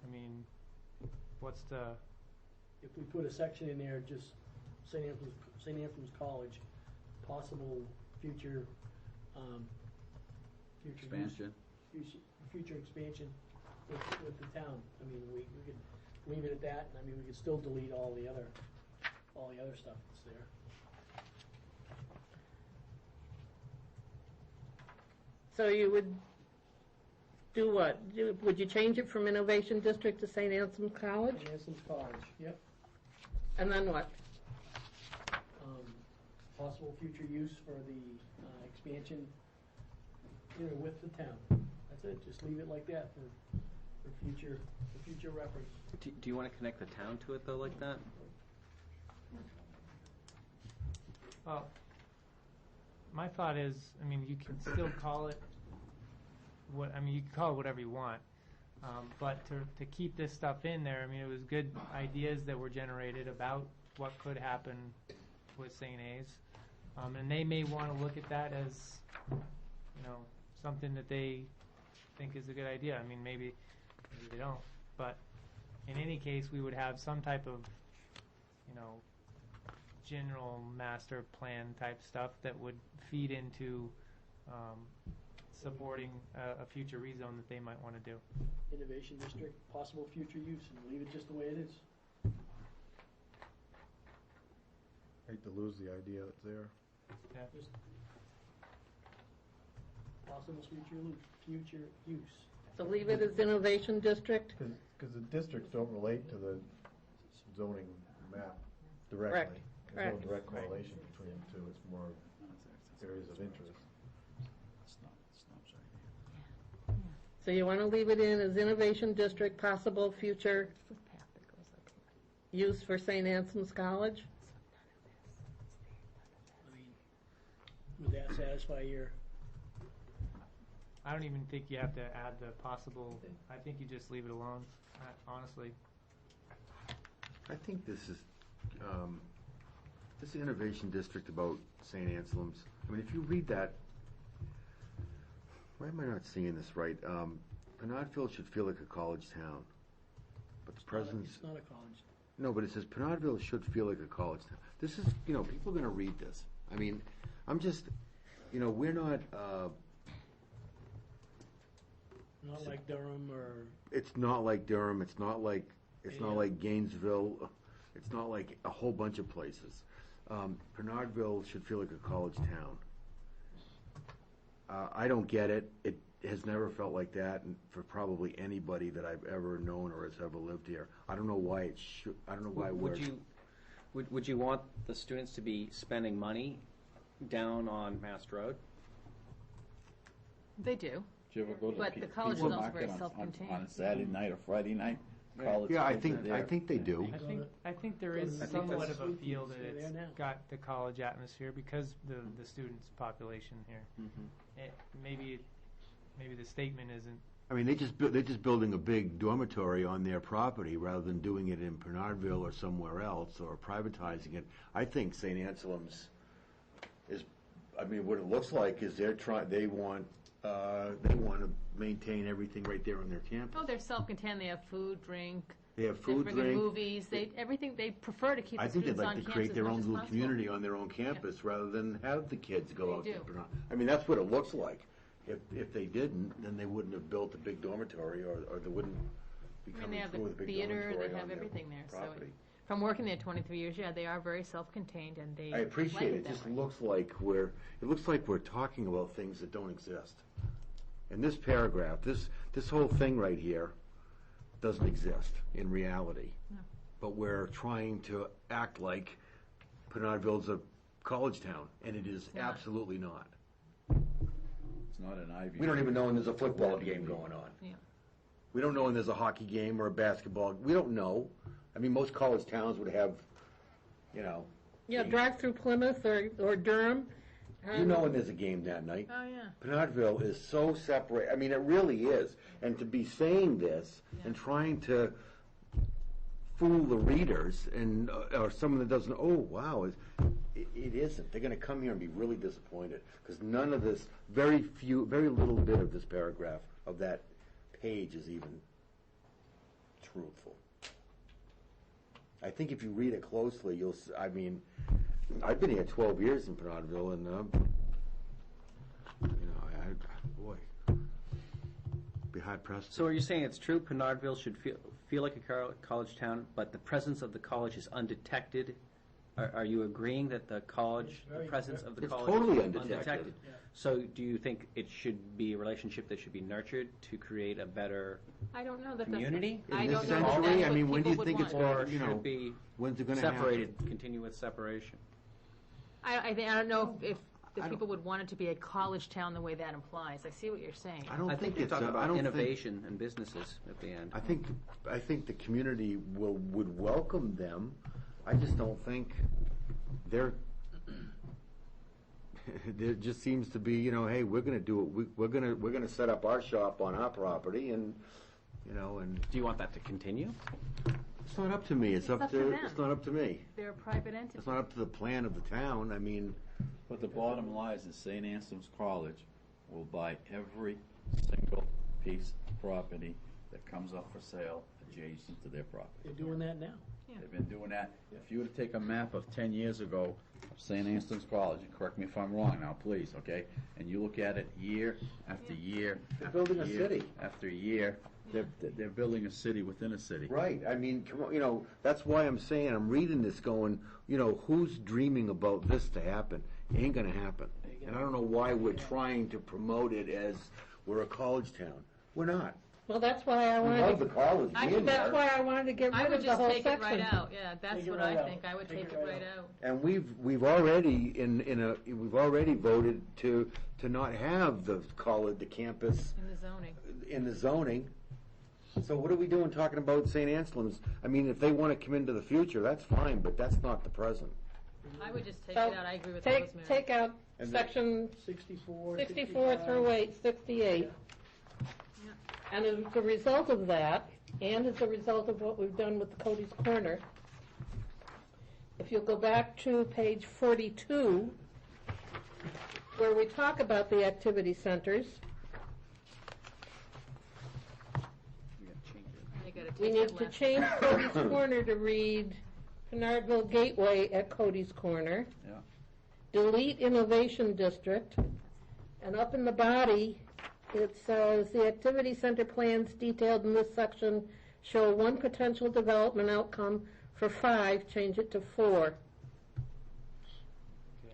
I mean, what's the? If we put a section in there, just St. Anthony's College, possible future, future Expansion. future expansion with the town. I mean, we could leave it at that, and I mean, we could still delete all the other stuff that's there. So you would do what? Would you change it from Innovation District to St. Anselm's College? St. Anselm's College, yep. And then what? Possible future use for the expansion, you know, with the town. That's it. Just leave it like that for future reference. Do you want to connect the town to it though, like that? Well, my thought is, I mean, you can still call it you can call it whatever you want, but to keep this stuff in there, I mean, it was good ideas that were generated about what could happen with St. A's, and they may want to look at that as, you know, something that they think is a good idea. I mean, maybe they don't, but in any case, we would have some type of, you know, general master plan type stuff that would feed into supporting a future rezone that they might want to do. Innovation District, possible future use, and leave it just the way it is. Hate to lose the idea that's there. Yeah. Just possible future use. So leave it as Innovation District? Because the districts don't relate to the zoning map directly. Correct. There's Correct. no direct correlation between the two. It's more areas of interest. So you want to leave it in as Innovation District, possible future use for St. Anselm's College? I mean, would that satisfy your? I don't even think you have to add the possible. I think you just leave it alone, honestly. I think this innovation district about St. Anselm's. I mean, if you read that, why am I not seeing this right? Pinardville should feel like a college town, but the president's. It's not a college. No, but it says Pinardville should feel like a college town. This is, you know, people are going to read this. I mean, I'm just, you know, we're not. Not like Durham or. It's not like Durham. It's not like Gainesville. It's not like a whole bunch of places. Pinardville should feel like a college town. I don't get it. It has never felt like that, and for probably anybody that I've ever known or has ever lived here. I don't know why it should. I don't know why. Would you want the students to be spending money down on Mass Road? They do. Did you ever go to But the college is Pizza also very Market self-contained. on a Saturday night or Friday night? College Yeah, I kids think are there. I think they do. I think there is I think somewhat that's- of a feel that They're there now. it's got the college atmosphere because the students' population here. Maybe the statement isn't. I mean, they're just building a big dormitory on their property rather than doing it in Pinardville or somewhere else or privatizing it. I think St. Anselm's is. I mean, what it looks like is they want to maintain everything right there on their campus. Oh, they're self-contained. They have food, drink, They have food, They bring in drink. movies, everything, they prefer to keep I the think they'd students on like to campus create as their much own as little possible. community on their own campus rather than have the kids go They out to do. Pinardville. I mean, that's what it looks like. If they didn't, then they wouldn't have built a big dormitory, or they wouldn't be I mean, coming they have through with a the big theater, dormitory they on have their everything there, so, property. from working there 23 years, yeah, they are very self-contained, and they I appreciate like it. It that just way. looks like we're talking about things that don't exist. In this paragraph, this whole thing right here doesn't exist in reality. No. But we're trying to act like Pinardville's a college town, and it is not. absolutely not. It's not an Ivy. We don't even know when there's a football game going on. Yeah. We don't know when there's a hockey game or a basketball. We don't know. I mean, most college towns would have, Yeah, drive through Plymouth or Durham. you know when there's a game that night. Oh, yeah. Pinardville is so separate. I mean, it really is. And to be saying this and trying to fool the readers and or someone that doesn't, oh, wow, it isn't. They're going to come here and be really disappointed because none of this, very little bit of this paragraph of that page is even truthful. I think if you read it closely, I mean, I've been here 12 years in Pinardville, and boy, be hard pressed. So are you saying it's true Pinardville should feel like a college town, but the presence of the college is undetected? Are you agreeing that the presence of the It's college totally is undetected. So do you think it should be a relationship that should be nurtured to create a better I don't know that community? I In don't this know that century, that's I what mean, when do you people think would it's want. going Or to, should it be when's it going to happen? separated, continue with separation? I don't know if the I don't- people would want it to be a college town the way that implies. I see what you're saying. I don't I think think you're it's talking I about don't think- innovation and businesses at the end. I think the community would welcome them. I just don't think they're. There just seems to be, hey, we're going to do it. We're going to set up our shop on our property, and and Do you want that to continue? it's not up to me. It's It's up to them. It's not up to me. They're a private entity. It's not up to the plan of the town. I mean, But the bottom line is St. Anselm's College will buy every single piece of property that comes up for sale adjacent to their property. They're doing that now. They've been doing that. If you were to take a map of 10 years ago of St. Anselm's College, and correct me if I'm wrong now, please, okay? And you look at it year after year. They're after building a year city. After year, they're building a city within a city. right. I mean, come on, that's why I'm saying, I'm reading this going, who's dreaming about this to happen? It ain't going to happen. And I don't know why we're trying to promote it as we're a college town. We're not. Well, that's why I We love wanted the to, college being that's there. why I wanted to get I rid would of the just whole take it section. right out, yeah, that's Take it what right I out. think. I would Take take it it right right out. out. And we've already we've already voted to not have the college, the campus In the zoning. in the zoning. So what are we doing talking about St. Anselm's? I mean, if they want to come into the future, that's fine, but that's not the present. I would just take So, it out. I agree with Take Rosemary. out And section 64, 64 through 68. And as a result of that, and as a result of what we've done with the Cody's Corner, if you'll go back to page 42, where we talk about the activity centers, You gotta we take need that to last- change Cody's Corner to read Pinardville Gateway at Cody's Corner. Yeah. Delete Innovation District, and up in the body, it says, the activity center plans detailed in this section show one potential development outcome for 5, change it to 4. Okay,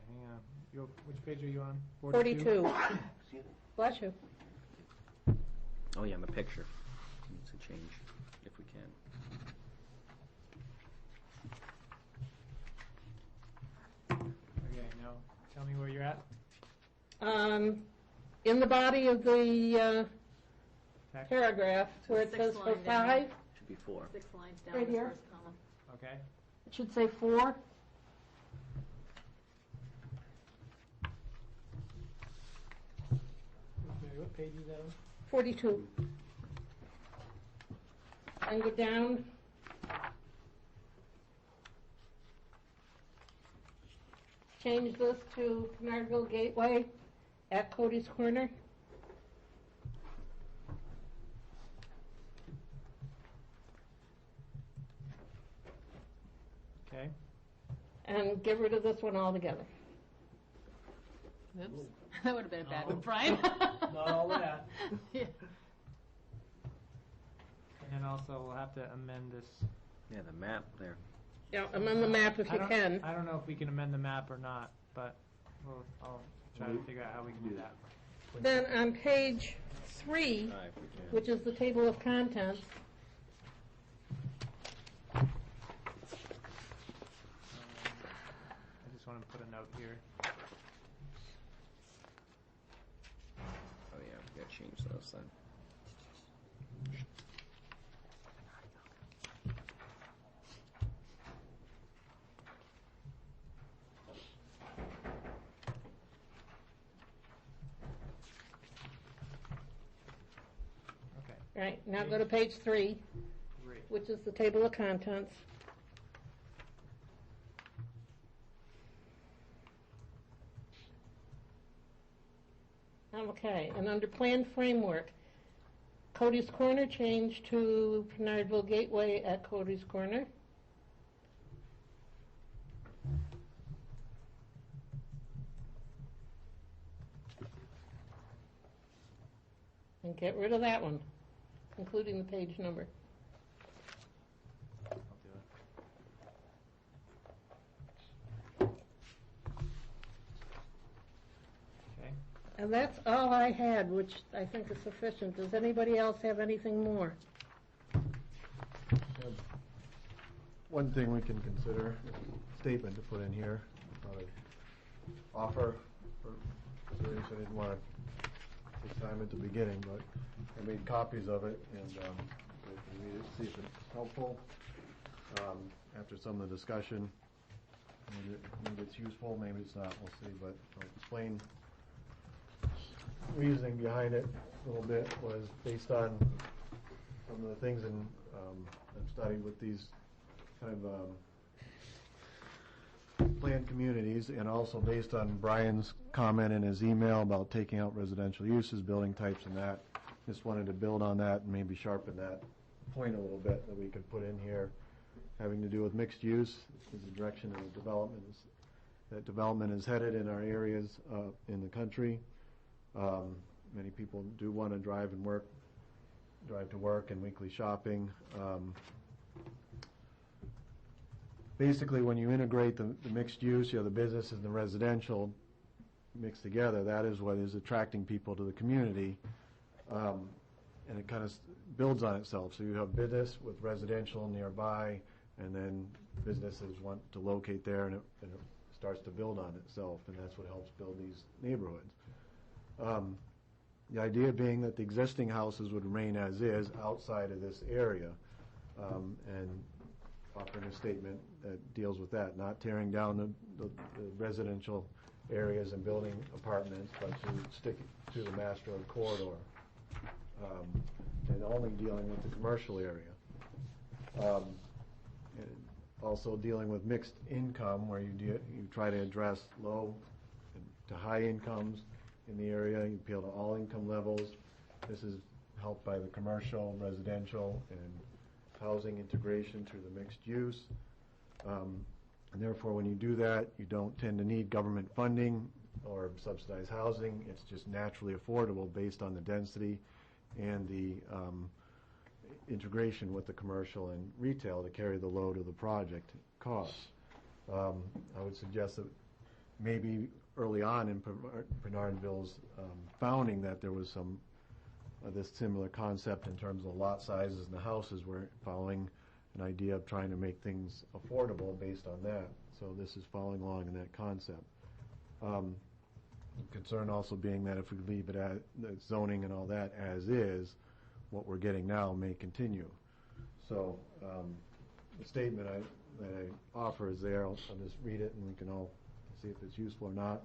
hang on. Which page are you on? 42. Bless you. Oh, yeah, in the picture. Needs to change, if we can. Okay, now, tell me where you're at. In the body of the Text? paragraph, where it Sixth says for line down. 5, Should be 4. 6 lines down Right the here. first column. Okay. it should say 4. Rosemary, what page is that on? 42. And go down. Change this to Pinardville Gateway at Cody's Corner. Okay. and get rid of this one altogether. Oops, that would have been a bad No. one, Brian. Not all that. Yeah. And then also we'll have to amend this. Yeah, the map there. Yeah, amend the map if you can. I don't know if we can amend the map or not, but I'll try to figure out how we can do that. Then on page 3, If we can. which is the table of contents, I just want to put a note here. Oh, yeah, we gotta change those then. Okay. right, now go to page 3, Great. which is the table of contents. Okay, and under plan framework, Cody's Corner changed to Pinardville Gateway at Cody's Corner. And get rid of that one, including the page number. I'll do it. Okay. And that's all I had, which I think is sufficient. Does anybody else have anything more? One thing we can consider, a statement to put in here, offer for consideration. I didn't want to take time at the beginning, but I made copies of it, and so you can read it, see if it's helpful. After some of the discussion, maybe it's useful, maybe it's not, we'll see, but I'll explain. Reasoning behind it a little bit was based on some of the things in I've studied with these kind of planned communities, and also based on Brian's comment in his email about taking out residential uses, building types, and that. Just wanted to build on that and maybe sharpen that point a little bit that we could put in here, having to do with mixed use, is the direction of the development that development is headed in our areas in the country. Many people do want to drive to work and weekly shopping. Basically, when you integrate the mixed use, the business and the residential mixed together, that is what is attracting people to the community, and it kind of builds on itself. So you have business with residential nearby, and then businesses want to locate there, and it starts to build on itself, and that's what helps build these neighborhoods. The idea being that the existing houses would remain as is outside of this area, and offering a statement that deals with that, not tearing down the residential areas and building apartments, but to stick to the Mass Road corridor, and only dealing with the commercial area. And also dealing with mixed income, where you try to address low to high incomes in the area. You appeal to all income levels. This is helped by the commercial, residential, and housing integration through the mixed use. And therefore, when you do that, you don't tend to need government funding or subsidized housing. It's just naturally affordable based on the density and the integration with the commercial and retail to carry the load of the project costs. I would suggest that maybe early on in Pinardville's founding that there was some this similar concept in terms of lot sizes and the houses were following an idea of trying to make things affordable based on that. So this is following along in that concept. Concern also being that if we leave it at the zoning and all that as is, what we're getting now may continue. So the statement that I offer is there. I'll just read it and we can all see if it's useful or not.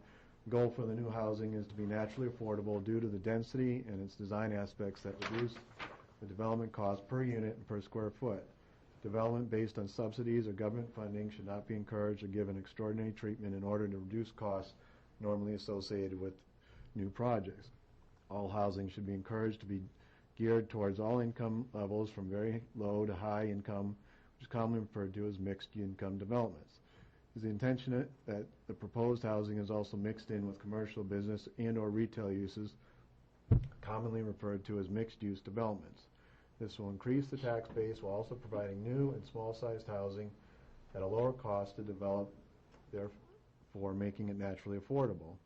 Goal for the new housing is to be naturally affordable due to the density and its design aspects that reduce the development cost per unit and per square foot. Development based on subsidies or government funding should not be encouraged or given extraordinary treatment in order to reduce costs normally associated with new projects. All housing should be encouraged to be geared towards all income levels from very low to high income, which is commonly referred to as mixed-income developments. Is the intention that the proposed housing is also mixed in with commercial, business, and/or retail uses, commonly referred to as mixed-use developments. This will increase the tax base while also providing new and small-sized housing at a lower cost to develop, therefore making it naturally affordable.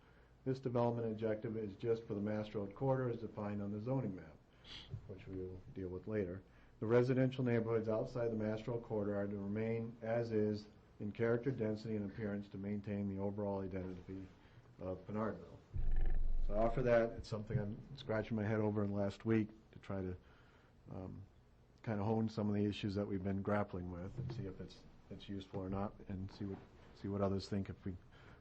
This development objective is just for the Mass Road corridor as defined on the zoning map, which we will deal with later. The residential neighborhoods outside the Mass Road corridor are to remain as is in character, density, and appearance to maintain the overall identity of Pinardville. So I offer that. It's something I'm scratching my head over in last week to try to kind of hone some of the issues that we've been grappling with and see if it's useful or not, and see what others think if we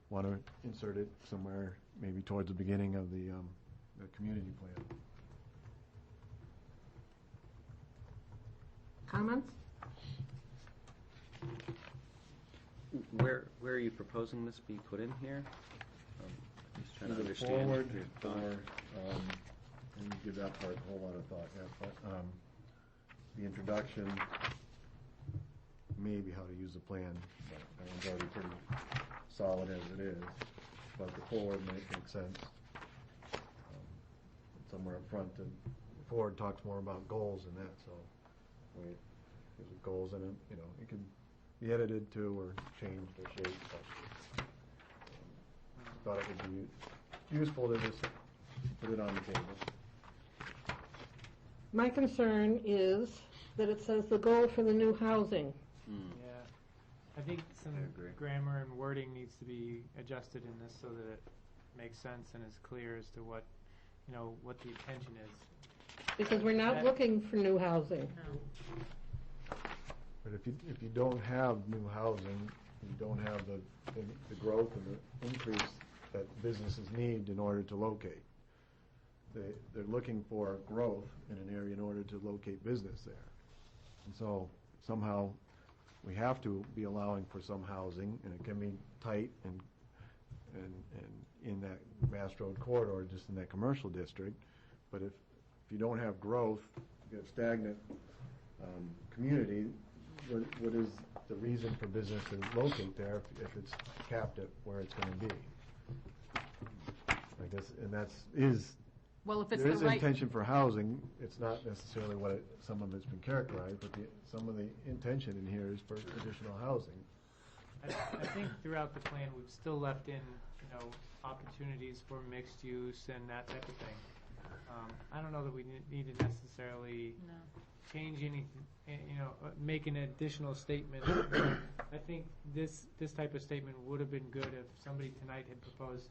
want to insert it somewhere, maybe towards the beginning of the community plan. Comments? Where are you proposing this be put in here? Just trying to Either understand. forward your or, thought. I didn't give that part a whole lot of thought yet, but the introduction, maybe how to use the plan, but that one's already pretty solid as it is. But the forward might make sense. Somewhere up front, and the forward talks more about goals than that, so wait, there's goals in it, it can be edited to or changed or shaped, but thought it would be useful to just put it on the table. My concern is that it says the goal for the new housing. Yeah, I think some grammar and wording needs to be adjusted in this so that it makes sense and is clear as to what the intention is. Because we're not looking for new housing. But if you don't have new housing, you don't have the growth and the increase that businesses need in order to locate. They're looking for growth in an area in order to locate business there. And so somehow we have to be allowing for some housing, and it can be tight and in that Mass Road corridor, just in that commercial district. But if you don't have growth, you have stagnant community, what is the reason for business to locate there if it's capped at where it's going to be? I guess, and Well, if it's there the is right, intention for housing. It's not necessarily what some of it's been characterized, but some of the intention in here is for additional housing. I think throughout the plan, we've still left in, opportunities for mixed use and that type of thing. I don't know that we need to necessarily change anything, make an additional statement. I think this type of statement would have been good if somebody tonight had proposed,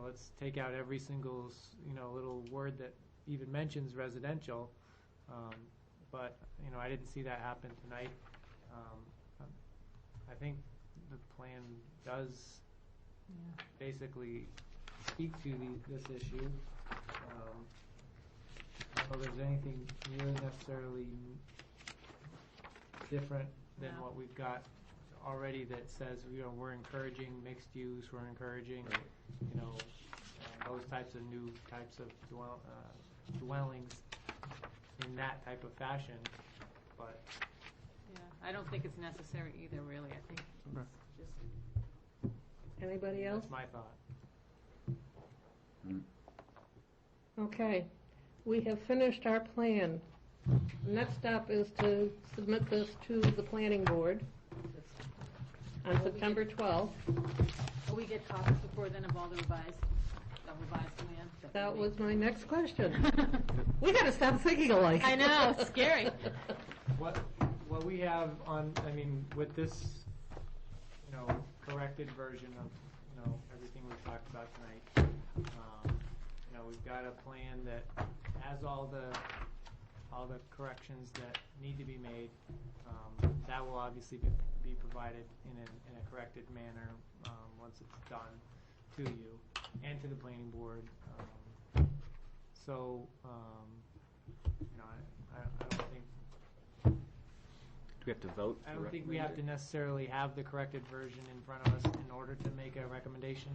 let's take out every single, little word that even mentions residential. But, I didn't see that happen tonight. I think the plan does basically speak to this issue. I don't know if there's anything really necessarily different than what we've got already that says, we're encouraging mixed use, we're encouraging, those types of new types of dwellings in that type of fashion, but. I don't think it's necessary either, really. I think it's just. Anybody else? That's my thought. Okay, we have finished our plan. Next step is to submit this to the planning board on September 12th. Will we get copies before then of all the revised plan? That was my next question. We gotta stop thinking alike. I know, it's scary. What we have with this, corrected version of, everything we've talked about tonight, we've got a plan that has all the corrections that need to be made. That will obviously be provided in a corrected manner once it's done to you and to the planning board. I don't think. Do we have to vote? I don't think we have to necessarily have the corrected version in front of us in order to make a recommendation,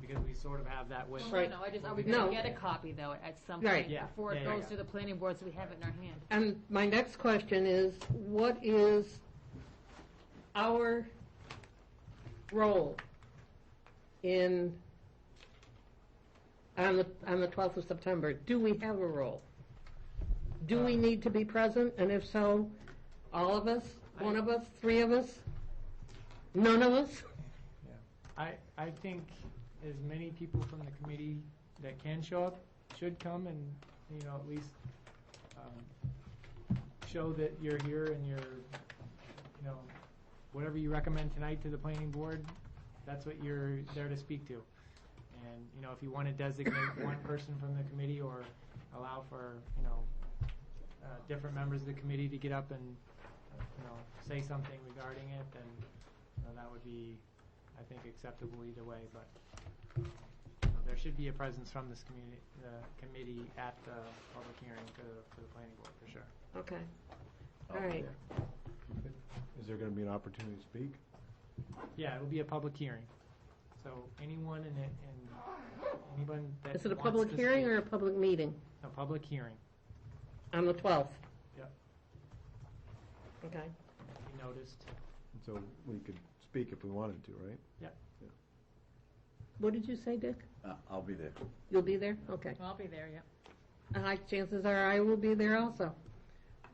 because we sort of have that with. Right. No, are we going to get a copy, though, at some point Right. before it goes to the planning board so we have it in our hand? And my next question is, what is our role in, on the 12th of September? Do we have a role? Do we need to be present, and if so, all of us, one of us, three of us, none of us? I think as many people from the committee that can show up should come and, you know, at least show that you're here and you're, you know, whatever you recommend tonight to the planning board, that's what you're there to speak to. And, you know, if you want to designate one person from the committee or allow for, you know, different members of the committee to get up and, you know, say something regarding it, then, you know, that would be, I think, acceptable either way. But you know, there should be a presence from this committee at the public hearing for the planning board, for sure. Okay. All right. Is there going to be an opportunity to speak? Yeah, it'll be a public hearing. So anyone and anyone that Is it a wants public to hearing speak- or a public meeting? A public hearing. On the 12th? Yep. Okay. Be noticed. So we could speak if we wanted to, right? What did you say, Dick? I'll be there. You'll be there? Okay. I'll be there, yep. High chances are I will be there also.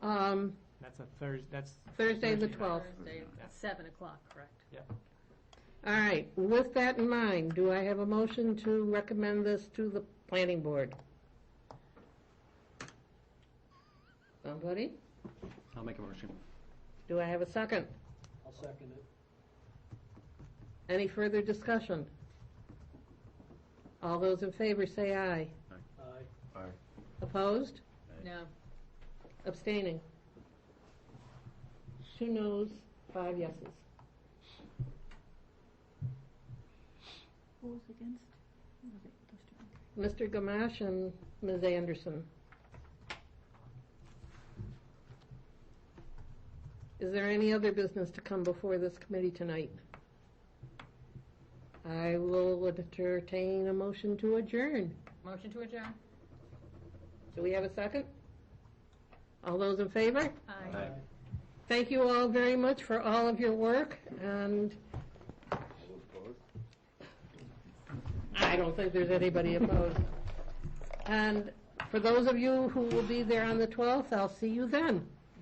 That's a Thursday. That's Thursday the Thursday night. 12th. Thursday at 7 o'clock, correct? Yep. All right, with that in mind, do I have a motion to recommend this to the planning board? Somebody? I'll make a motion. Do I have a second? I'll second it. Any further discussion? All those in favor say aye. Aye. Opposed? No. Abstaining? 2 noes, 5 yeses. Who was against? Who was it? Those two. Mr. Gamache and Ms. Anderson. Is there any other business to come before this committee tonight? I will entertain a motion to adjourn. Motion to adjourn? Do we have a second? All those in favor? Aye. Thank you all very much for all of your work, and I don't think there's anybody opposed. And for those of you who will be there on the 12th, I'll see you then.